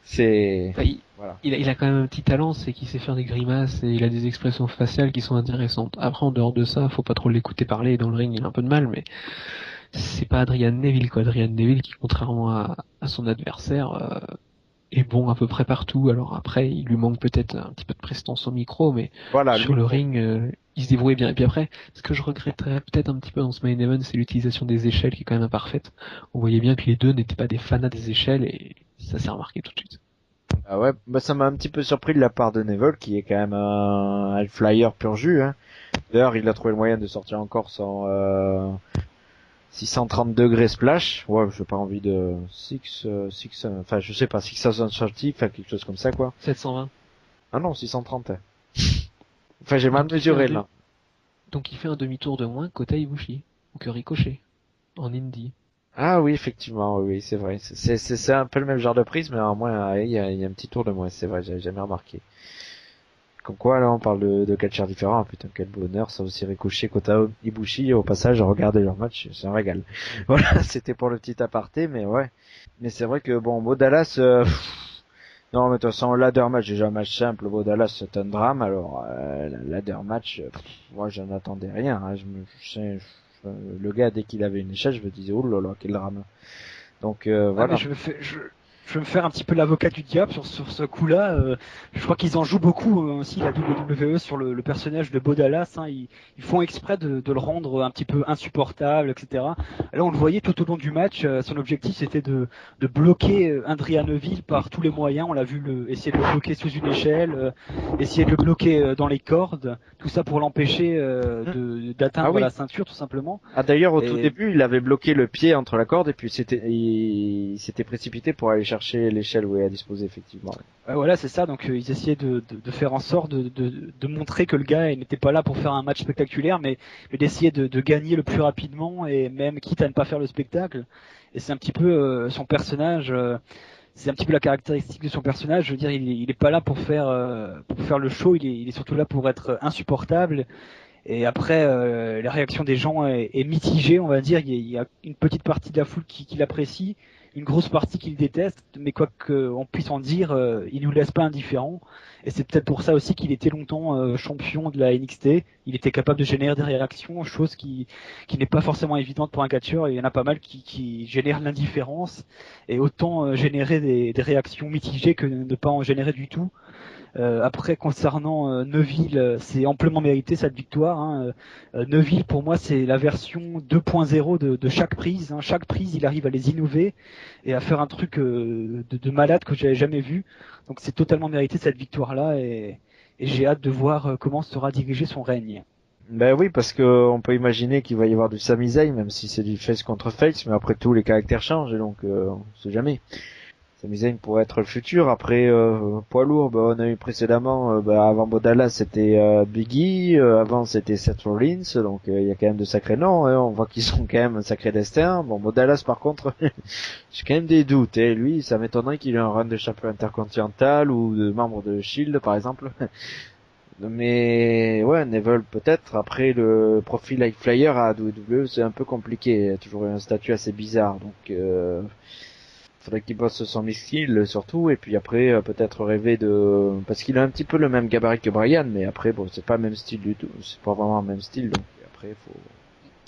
C'est, Enfin, voilà. il a quand même un petit talent, c'est qu'il sait faire des grimaces et il a des expressions faciales qui sont intéressantes. Après, en dehors de ça, faut pas trop l'écouter parler. Dans le ring, il a un peu de mal, mais c'est pas Adrian Neville, quoi. Adrian Neville qui, contrairement à son adversaire, est bon à peu près partout. Alors après, il lui manque peut-être un petit peu de prestance au micro, mais Voilà, le sur le micro. ring, il se débrouille bien. Et puis après, ce que je regretterais peut-être un petit peu dans ce main event, c'est l'utilisation des échelles qui est quand même imparfaite. On voyait bien que les deux n'étaient pas des fanats des échelles et ça s'est remarqué tout de suite. Ah ouais, ça m'a un petit peu surpris de la part de Neville, qui est quand même un high flyer pur jus, hein. D'ailleurs, il a trouvé le moyen de sortir encore son, 630 degrés splash. Ouais, j'ai pas envie de enfin, je sais pas, 630, enfin, quelque chose comme ça, quoi. 720. Ah non, 630. Enfin, j'ai mal Donc il fait mesuré, là. donc il fait un demi-tour de moins qu'Ota Ibushi ou que Ricochet en indie. Ah oui, effectivement, oui, c'est vrai. C'est un peu le même genre de prise, mais en moins, il y a un petit tour de moins, c'est vrai, j'avais jamais remarqué. Comme quoi, là, on parle de catcheurs différents. Putain, quel bonheur, ça aussi Ricochet, Kota Ibushi, au passage, regardez leur match, c'est un régal. Voilà, c'était pour le petit aparté, mais ouais. Mais c'est vrai que, bon, Dallas, non, mais de toute façon, ladder match, déjà un match simple, Dallas, c'est un drame, alors, ladder match, moi, j'en attendais rien, hein. Le gars, dès qu'il avait une échelle, je me disais, oh là là, quel drame. Donc, Ouais, mais voilà. je vais me faire un petit peu l'avocat du diable sur ce coup-là. Je crois qu'ils en jouent beaucoup aussi la WWE sur le personnage de Bo Dallas. Hein. Ils font exprès de le rendre un petit peu insupportable, etc. Là, on le voyait tout au long du match. Son objectif, c'était de bloquer Adrian Neville par tous les moyens. On l'a vu essayer de le bloquer sous une échelle, essayer de le bloquer dans les cordes. Tout ça pour l'empêcher d'atteindre la ceinture, tout simplement. Ah d'ailleurs, au tout début, il avait bloqué le pied entre la corde et puis il s'était précipité pour aller chercher l'échelle où il est à disposer, effectivement. Voilà, c'est ça. Donc ils essayaient de faire en sorte de montrer que le gars n'était pas là pour faire un match spectaculaire, mais d'essayer de gagner le plus rapidement et même quitte à ne pas faire le spectacle. Et c'est un petit peu son personnage. C'est un petit peu la caractéristique de son personnage. Je veux dire, il est pas là pour faire le show. Il est surtout là pour être insupportable. Et après, la réaction des gens est mitigée, on va dire. Il y a une petite partie de la foule qui l'apprécie, une grosse partie qui le déteste, mais quoi qu'on puisse en dire, il nous laisse pas indifférents. Et c'est peut-être pour ça aussi qu'il était longtemps champion de la NXT. Il était capable de générer des réactions, chose qui n'est pas forcément évidente pour un catcheur. Il y en a pas mal qui génèrent l'indifférence, et autant générer des réactions mitigées que ne pas en générer du tout. Après, concernant Neville, c'est amplement mérité cette victoire. Hein. Neville, pour moi, c'est la version 2.0 de chaque prise. Hein. Chaque prise, il arrive à les innover et à faire un truc de malade que j'avais jamais vu. Donc, c'est totalement mérité cette victoire-là, et j'ai hâte de voir comment sera dirigé son règne. Ben oui, parce que on peut imaginer qu'il va y avoir du Sami Zayn, même si c'est du face contre face, mais après tout, les caractères changent, et donc on sait jamais. Sami Zayn pourrait être le futur. Après, poids lourd, on a eu précédemment, avant Bo Dallas, c'était Big E, avant c'était Seth Rollins, donc il y a quand même de sacrés noms, hein. On voit qu'ils sont quand même un sacré destin. Bon, Bo Dallas, par contre, j'ai quand même des doutes. Et lui, ça m'étonnerait qu'il ait un run de champion intercontinental ou de membre de Shield, par exemple. Mais ouais, Neville peut-être. Après, le profil High Flyer à WWE, c'est un peu compliqué. Il a toujours eu un statut assez bizarre, donc faudrait qu'il bosse son skill surtout, et puis après peut-être rêver parce qu'il a un petit peu le même gabarit que Bryan, mais après bon, c'est pas le même style du tout, c'est pas vraiment le même style, donc après faut.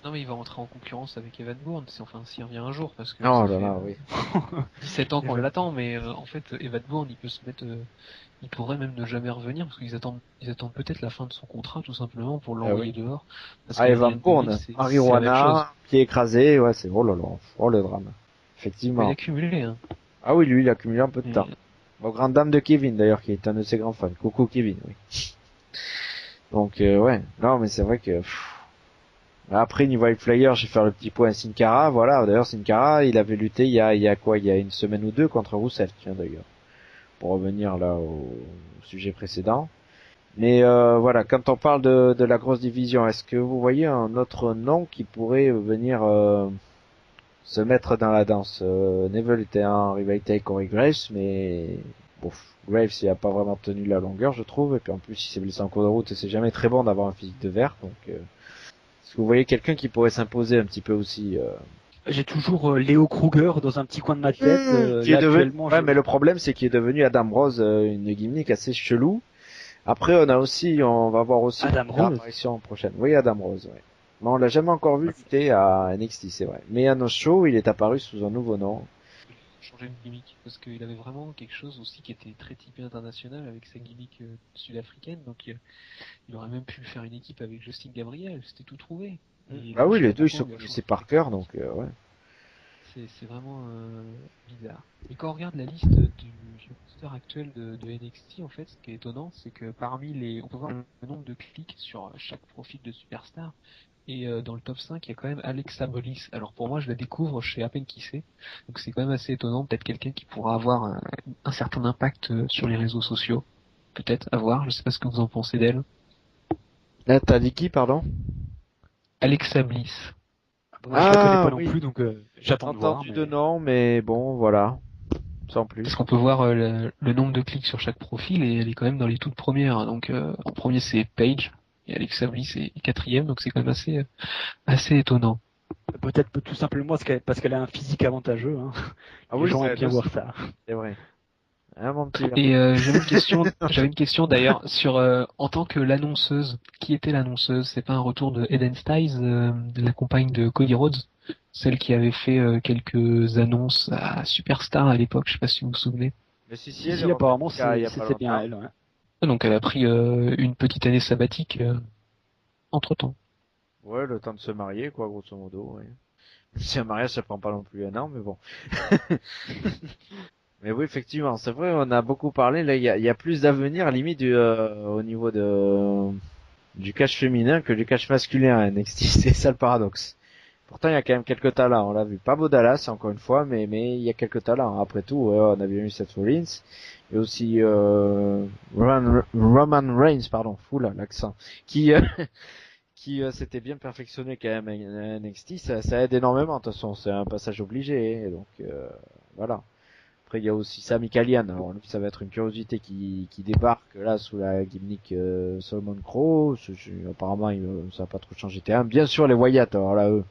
Non, mais il va entrer en concurrence avec Evan Bourne, s'il revient un jour, parce que ça fait oui. 17 ans qu'on l'attend, mais en fait Evan Bourne, il peut se mettre, il pourrait même ne jamais revenir, parce qu'ils attendent peut-être la fin de son contrat tout simplement pour l'envoyer dehors. Evan Bourne, Marijuana, pied écrasé, ouais, c'est oh là là, oh le drame. Effectivement. Il a cumulé, hein. Ah oui, lui, il a cumulé un peu de temps. Aux grandes dames de Kevin, d'ailleurs, qui est un de ses grands fans. Coucou Kevin, oui. Donc, ouais. Non, mais c'est vrai que, après, niveau High Flyer, j'ai fait le petit point à Sin Cara. Voilà. D'ailleurs, Sin Cara, il avait lutté il y a une semaine ou deux contre Rusev, tiens, d'ailleurs. Pour revenir là au sujet précédent. Mais, voilà. Quand on parle de la grosse division, est-ce que vous voyez un autre nom qui pourrait venir, se mettre dans la danse? Neville était en rivalité avec Corey Graves, mais bon, Graves il a pas vraiment tenu la longueur, je trouve, et puis en plus il s'est blessé en cours de route, et c'est jamais très bon d'avoir un physique de verre, donc est-ce que vous voyez quelqu'un qui pourrait s'imposer un petit peu aussi? J'ai toujours Leo Kruger dans un petit coin de ma tête. Qui est devenu... Ouais, mais le problème c'est qu'il est devenu Adam Rose, une gimmick assez chelou. Après on va voir aussi Adam Rose. Apparition prochaine. Oui, Adam Rose, ouais. Mais on l'a jamais encore vu lutter à NXT, c'est vrai. Mais à nos shows, il est apparu sous un nouveau nom. Changer de gimmick, parce qu'il avait vraiment quelque chose aussi qui était très typé international avec sa gimmick sud-africaine, donc il aurait même pu faire une équipe avec Justin Gabriel, c'était tout trouvé. Ah oui, les deux ils se connaissaient par cœur, donc ouais. C'est vraiment bizarre. Et quand on regarde la liste du roster actuel de NXT, en fait, ce qui est étonnant, c'est que on peut voir le nombre de clics sur chaque profil de superstar. Et dans le top 5, il y a quand même Alexa Bliss. Alors pour moi, je la découvre, je sais à peine qui c'est. Donc c'est quand même assez étonnant. Peut-être quelqu'un qui pourra avoir un certain impact sur les réseaux sociaux. Peut-être, à voir. Je sais pas ce que vous en pensez d'elle. Là, t'as dit qui, pardon? Alexa Bliss. Moi, je la connais pas non plus, donc j'attends de voir. Entendu de nom, mais bon, voilà. Sans plus. Parce qu'on peut voir le nombre de clics sur chaque profil, et elle est quand même dans les toutes premières. Donc en premier, c'est Paige. Et Alexa Bliss est 4e, donc c'est quand même assez étonnant. Peut-être tout simplement parce qu'elle a un physique avantageux. Hein. Ah oui, les gens aiment bien voir ça. C'est vrai. Hein, mon petit. Et j'avais une question d'ailleurs sur en tant que l'annonceuse, qui était l'annonceuse? C'est pas un retour de Eden Styles, de la compagne de Cody Rhodes? celle qui avait fait quelques annonces à Superstar à l'époque, je sais pas si vous vous souvenez. Mais si, Si, apparemment, il y a pas c'était bien longtemps. elle. Ouais. Donc elle a pris une petite année sabbatique entre-temps. Ouais, le temps de se marier, quoi, grosso modo, ouais. Si un mariage, ça prend pas non plus un an, mais bon. Mais oui, effectivement, c'est vrai, on a beaucoup parlé, là, il y a plus d'avenir, limite, au niveau du catch féminin que du catch masculin à NXT, c'est ça le paradoxe. Pourtant, il y a quand même quelques talents, on l'a vu. Pas beau Dallas, encore une fois, mais il y a quelques talents. Après tout, ouais, on a bien eu Seth Rollins. Et aussi, Roman Reigns, pardon, fou là, l'accent. Qui, qui s'était bien perfectionné quand même à NXT, ça aide énormément, de toute façon, c'est un passage obligé, hein, donc voilà. Après il y a aussi Sami Callihan, alors lui ça va être une curiosité qui débarque là sous la gimmick Solomon Crow, apparemment ça va pas trop changer T1. Bien sûr les Wyatt, alors là eux,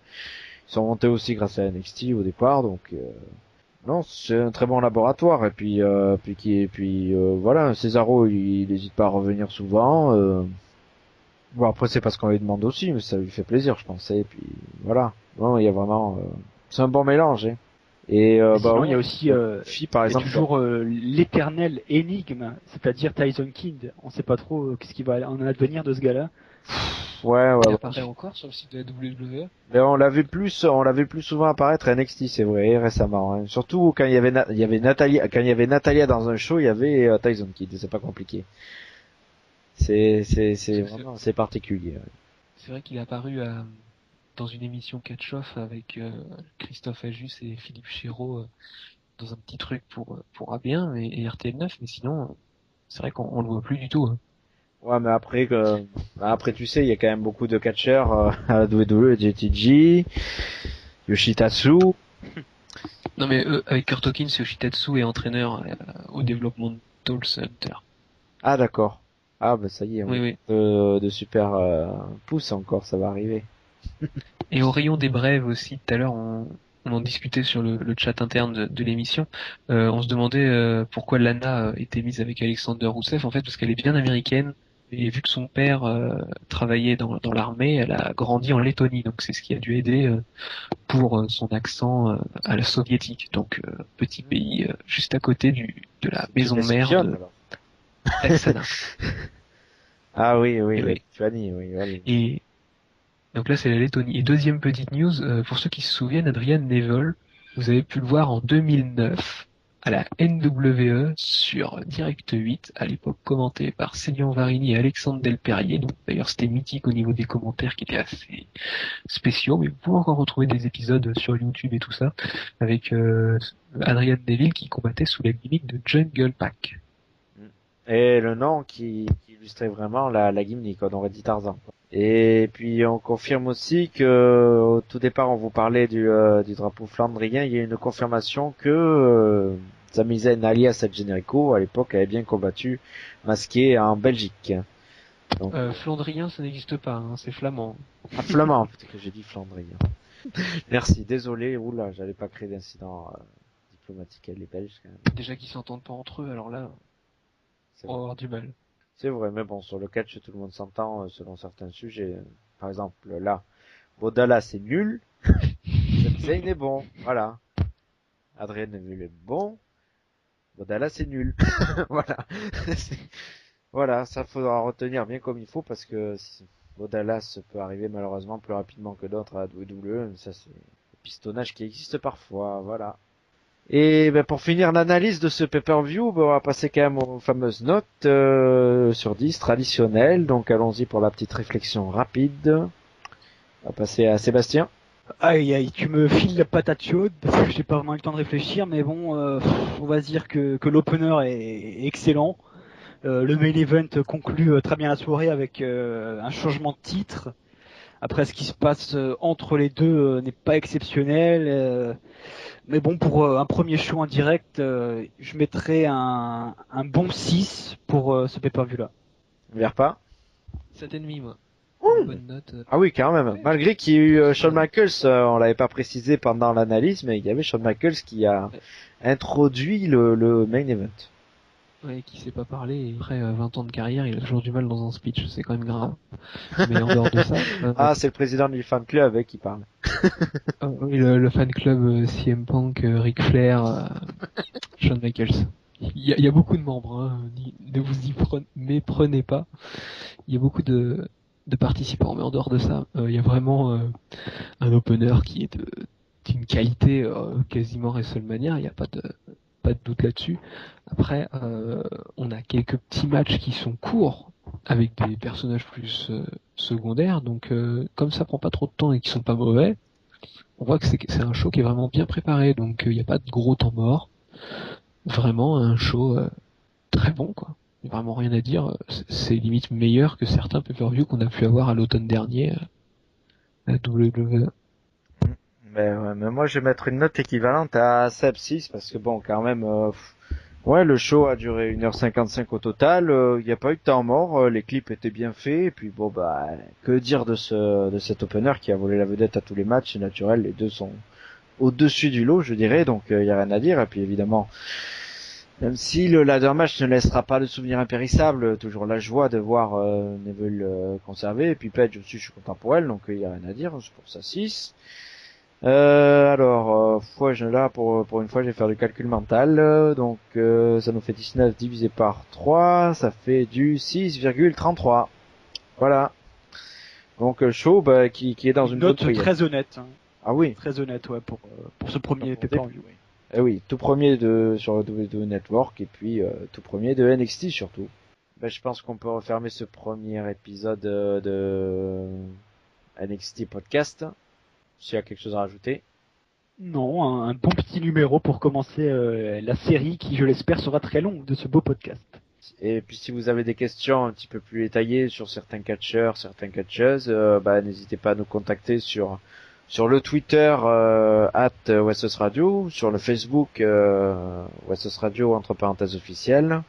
ils sont montés aussi grâce à NXT au départ, donc non c'est un très bon laboratoire, et puis voilà, Cesaro il hésite pas à revenir souvent, bon après c'est parce qu'on lui demande aussi, mais ça lui fait plaisir je pense. Et puis voilà, non il y a vraiment, c'est un bon mélange. Hein. Et bah Sinon, il y ouais, a aussi par il y a exemple. toujours l'éternel énigme, c'est-à-dire Tyson Kidd. On sait pas trop qu'est-ce qui va en advenir de ce gars-là. Ouais, Il ouais. apparaît encore sur le site de la WWE. Mais on l'avait plus souvent apparaître à NXT, c'est vrai, récemment. Hein. Surtout quand il y avait Natalia, quand il y avait Natalia dans un show, il y avait Tyson Kidd. C'est pas compliqué. C'est vraiment, c'est particulier. Ouais. C'est vrai qu'il est apparu dans une émission catch-off avec Christophe Ajus et Philippe Chéreau dans un petit truc pour A1 et RTL9, mais sinon, c'est vrai qu'on le voit plus du tout. Hein. Ouais, mais après tu sais, il y a quand même beaucoup de catcheurs à la WWE, JTG, Yoshitatsu. Non mais avec Kurt Hawkins, Yoshitatsu est entraîneur au développement de Tall Center. Ah d'accord. Ah bah ça y est, Oui, oui. de super pouces encore, ça va arriver. Et au rayon des brèves aussi, tout à l'heure, on en discutait sur le chat interne de l'émission. On se demandait pourquoi Lana était mise avec Alexander Rousseff. En fait, parce qu'elle est bien américaine. Et vu que son père travaillait dans l'armée, elle a grandi en Lettonie. Donc c'est ce qui a dû aider pour son accent à la soviétique. Donc petit pays juste à côté de la maison mère de alors. Laksana. Ah oui, Et, oui. Lituanie, oui, oui. Et donc là, c'est la Lettonie. Et deuxième petite news, pour ceux qui se souviennent, Adrian Neville, vous avez pu le voir en 2009 à la NWE sur Direct 8, à l'époque commenté par Célian Varini et Alexandre Delperrier. Donc d'ailleurs, c'était mythique au niveau des commentaires qui étaient assez spéciaux, mais vous pouvez encore retrouver des épisodes sur YouTube et tout ça, avec Adrian Neville qui combattait sous la gimmick de Jungle Pack. Et le nom qui illustrait vraiment la gimmick, on aurait dit Tarzan. Quoi. Et puis on confirme aussi que au tout départ on vous parlait du drapeau flandrien, il y a une confirmation que Sami Zayn alias El Generico à l'époque avait bien combattu masqué en Belgique. Donc, flandrien ça n'existe pas, hein, c'est flamand. Ah, flamand, peut-être que j'ai dit flandrien. Merci, désolé, oula, j'allais pas créer d'incident diplomatique avec les Belges quand même. Déjà qu'ils s'entendent pas entre eux, alors là, on va avoir du mal. C'est vrai, mais bon, sur le catch, tout le monde s'entend selon certains sujets. Par exemple, là, Bodala, c'est nul. Sami Zayn est bon, voilà. Adrien Neville est bon. Bodala, c'est nul. Voilà. Voilà, ça faudra retenir bien comme il faut parce que Bodala peut arriver malheureusement plus rapidement que d'autres à WWE. Ça, c'est le pistonnage qui existe parfois, voilà. Et ben, pour finir l'analyse de ce pay-per-view, ben, on va passer quand même aux fameuses notes sur 10 traditionnelles. Donc allons-y pour la petite réflexion rapide. On va passer à Sébastien. Aïe aïe, tu me files la patate chaude parce que j'ai pas vraiment eu le temps de réfléchir, mais bon, on va dire que l'opener est excellent. Le main event conclut très bien la soirée avec un changement de titre. Après, ce qui se passe entre les deux n'est pas exceptionnel. Mais bon, pour un premier show en direct, je mettrais un bon 6 pour ce pay-per-view-là. Vers pas. 7,5 moi. Bonne note. Ah oui, quand même. Ouais, malgré qu'il y ait eu Shawn Michaels, on l'avait pas précisé pendant l'analyse, mais il y avait Shawn Michaels qui a introduit le main event. Ouais, qui sait pas parler, et après 20 ans de carrière, il a toujours du mal dans un speech, c'est quand même grave. Mais en dehors de ça... Ah, c'est le président du fan club qui parle. Oui, le fan club CM Punk, Ric Flair, Shawn Michaels. Il y a beaucoup de membres, hein. Ne vous méprenez pas. Il y a beaucoup de participants, mais en dehors de ça, il y a vraiment un opener qui est d'une qualité quasiment WrestleMania. Il n'y a pas de doute là-dessus. Après, on a quelques petits matchs qui sont courts avec des personnages plus secondaires. Donc, comme ça prend pas trop de temps et qui sont pas mauvais, on voit que c'est un show qui est vraiment bien préparé. Donc, il n'y a pas de gros temps mort. Vraiment un show très bon, quoi. Il y a vraiment rien à dire. C'est limite meilleur que certains pay-per-view qu'on a pu avoir à l'automne dernier à la WWE. Mais moi, je vais mettre une note équivalente à Seb 6 parce que bon, quand même, ouais, le show a duré 1h55 au total. Il n'y a pas eu de temps mort. Les clips étaient bien faits. Et puis bon, bah, que dire de cet opener qui a volé la vedette à tous les matchs. C'est naturel. Les deux sont au-dessus du lot, je dirais. Donc, il y a rien à dire. Et puis évidemment, même si le ladder match ne laissera pas de souvenir impérissable, toujours la joie de voir Neville conserver. Et puis Page aussi, je suis content pour elle. Donc, il y a rien à dire. C'est pour ça 6. Là, pour une fois, je vais faire du calcul mental. Donc, ça nous fait 19 divisé par 3. Ça fait du 6,33. Voilà. Donc, show, bah, qui est dans une note bonne moyenne. très honnête. Hein. Ah oui. Très honnête, ouais, pour ce premier pay-per-view. Oui. Eh oui, tout premier sur le WWE Network, et puis, tout premier de NXT surtout. Ben, je pense qu'on peut refermer ce premier épisode de NXT podcast. S'il y a quelque chose à rajouter. Non, un bon petit numéro pour commencer la série qui, je l'espère, sera très longue de ce beau podcast. Et puis si vous avez des questions un petit peu plus détaillées sur certains catcheurs, certaines catcheuses, n'hésitez pas à nous contacter sur le Twitter @Westos Radio, sur le Facebook Westos Radio entre parenthèses officielles,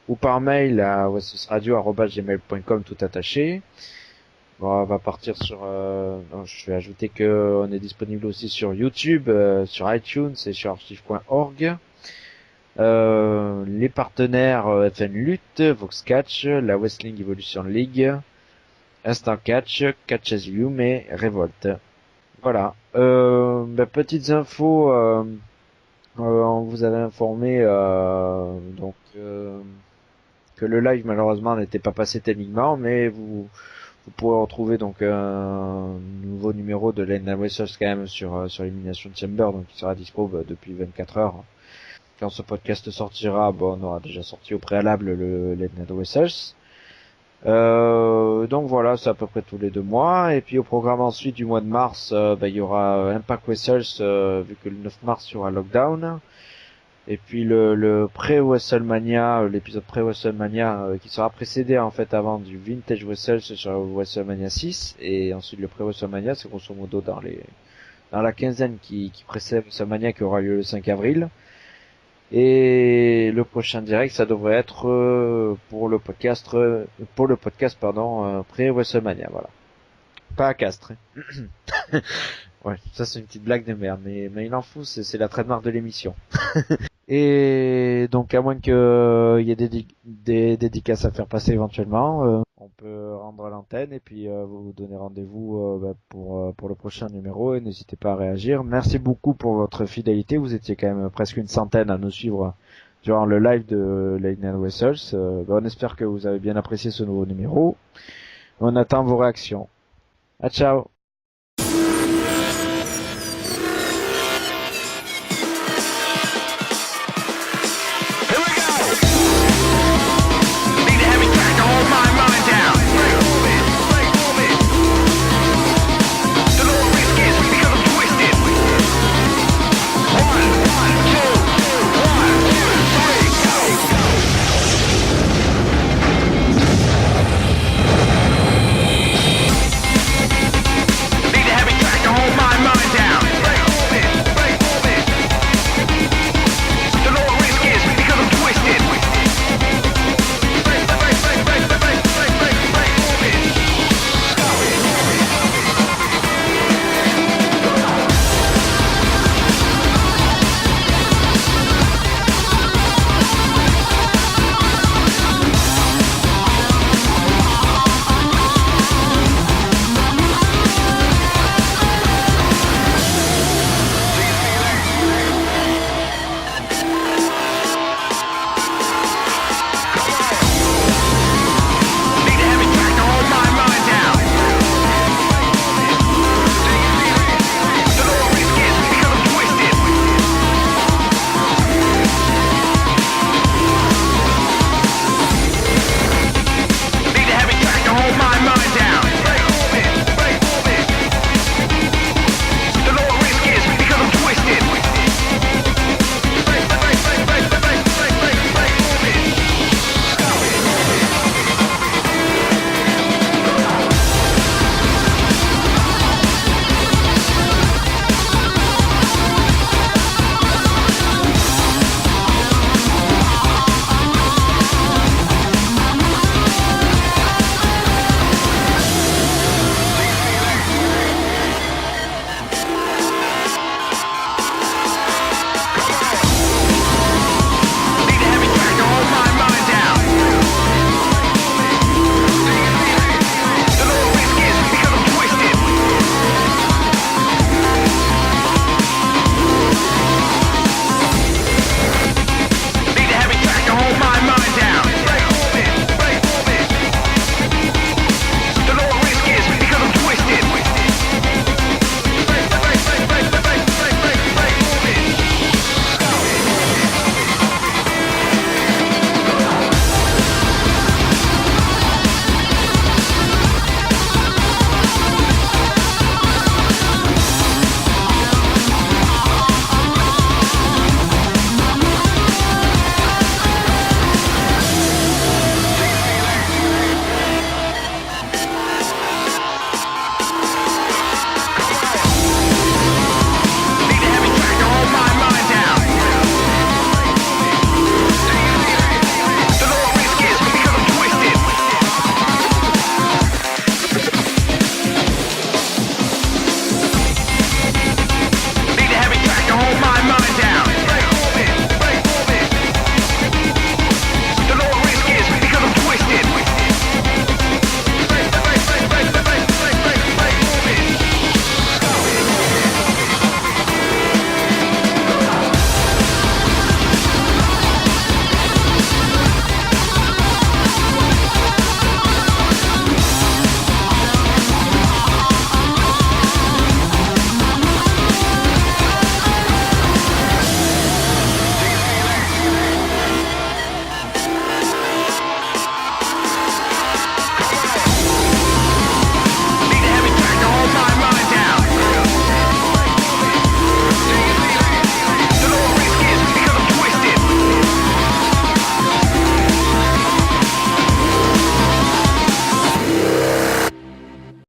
ou par mail à westosradio@gmail.com tout attaché. Bon, on va partir sur. Je vais ajouter que on est disponible aussi sur YouTube, sur iTunes et sur archive.org. Les partenaires FN Lutte, Vox Catch, la Wrestling Evolution League, Instant Catch, Catch as You et Revolt. Voilà. Petites infos. On vous avait informé que le live malheureusement n'était pas passé techniquement, mais vous pourrez retrouver donc un nouveau numéro de Lena Wessels quand même sur Elimination Chamber, donc il sera dispo depuis 24 heures. Quand ce podcast sortira, on aura déjà sorti au préalable le Lena Wessels. Donc voilà, c'est à peu près tous les 2 mois. Et puis au programme ensuite du mois de mars, il y aura Impact Wessels, vu que le 9 mars il y aura Lockdown. Et puis le pré-WrestleMania, l'épisode pré-WrestleMania qui sera précédé en fait avant du Vintage Wrestle sur WrestleMania 6, et ensuite le pré-WrestleMania, c'est grosso modo dans la quinzaine qui précède WrestleMania qui aura lieu le 5 avril. Et le prochain direct, ça devrait être pour le podcast pré-WrestleMania, voilà. Pas à Castres. Ouais, ça c'est une petite blague de merde, mais il en fout, c'est la trademark de l'émission. Et donc à moins que y ait des dédicaces à faire passer éventuellement, on peut rendre l'antenne et puis vous donner rendez-vous pour le prochain numéro, et n'hésitez pas à réagir. Merci beaucoup pour votre fidélité, vous étiez quand même presque une centaine à nous suivre durant le live de Lane Wessels. On espère que vous avez bien apprécié ce nouveau numéro. On attend vos réactions. À ciao.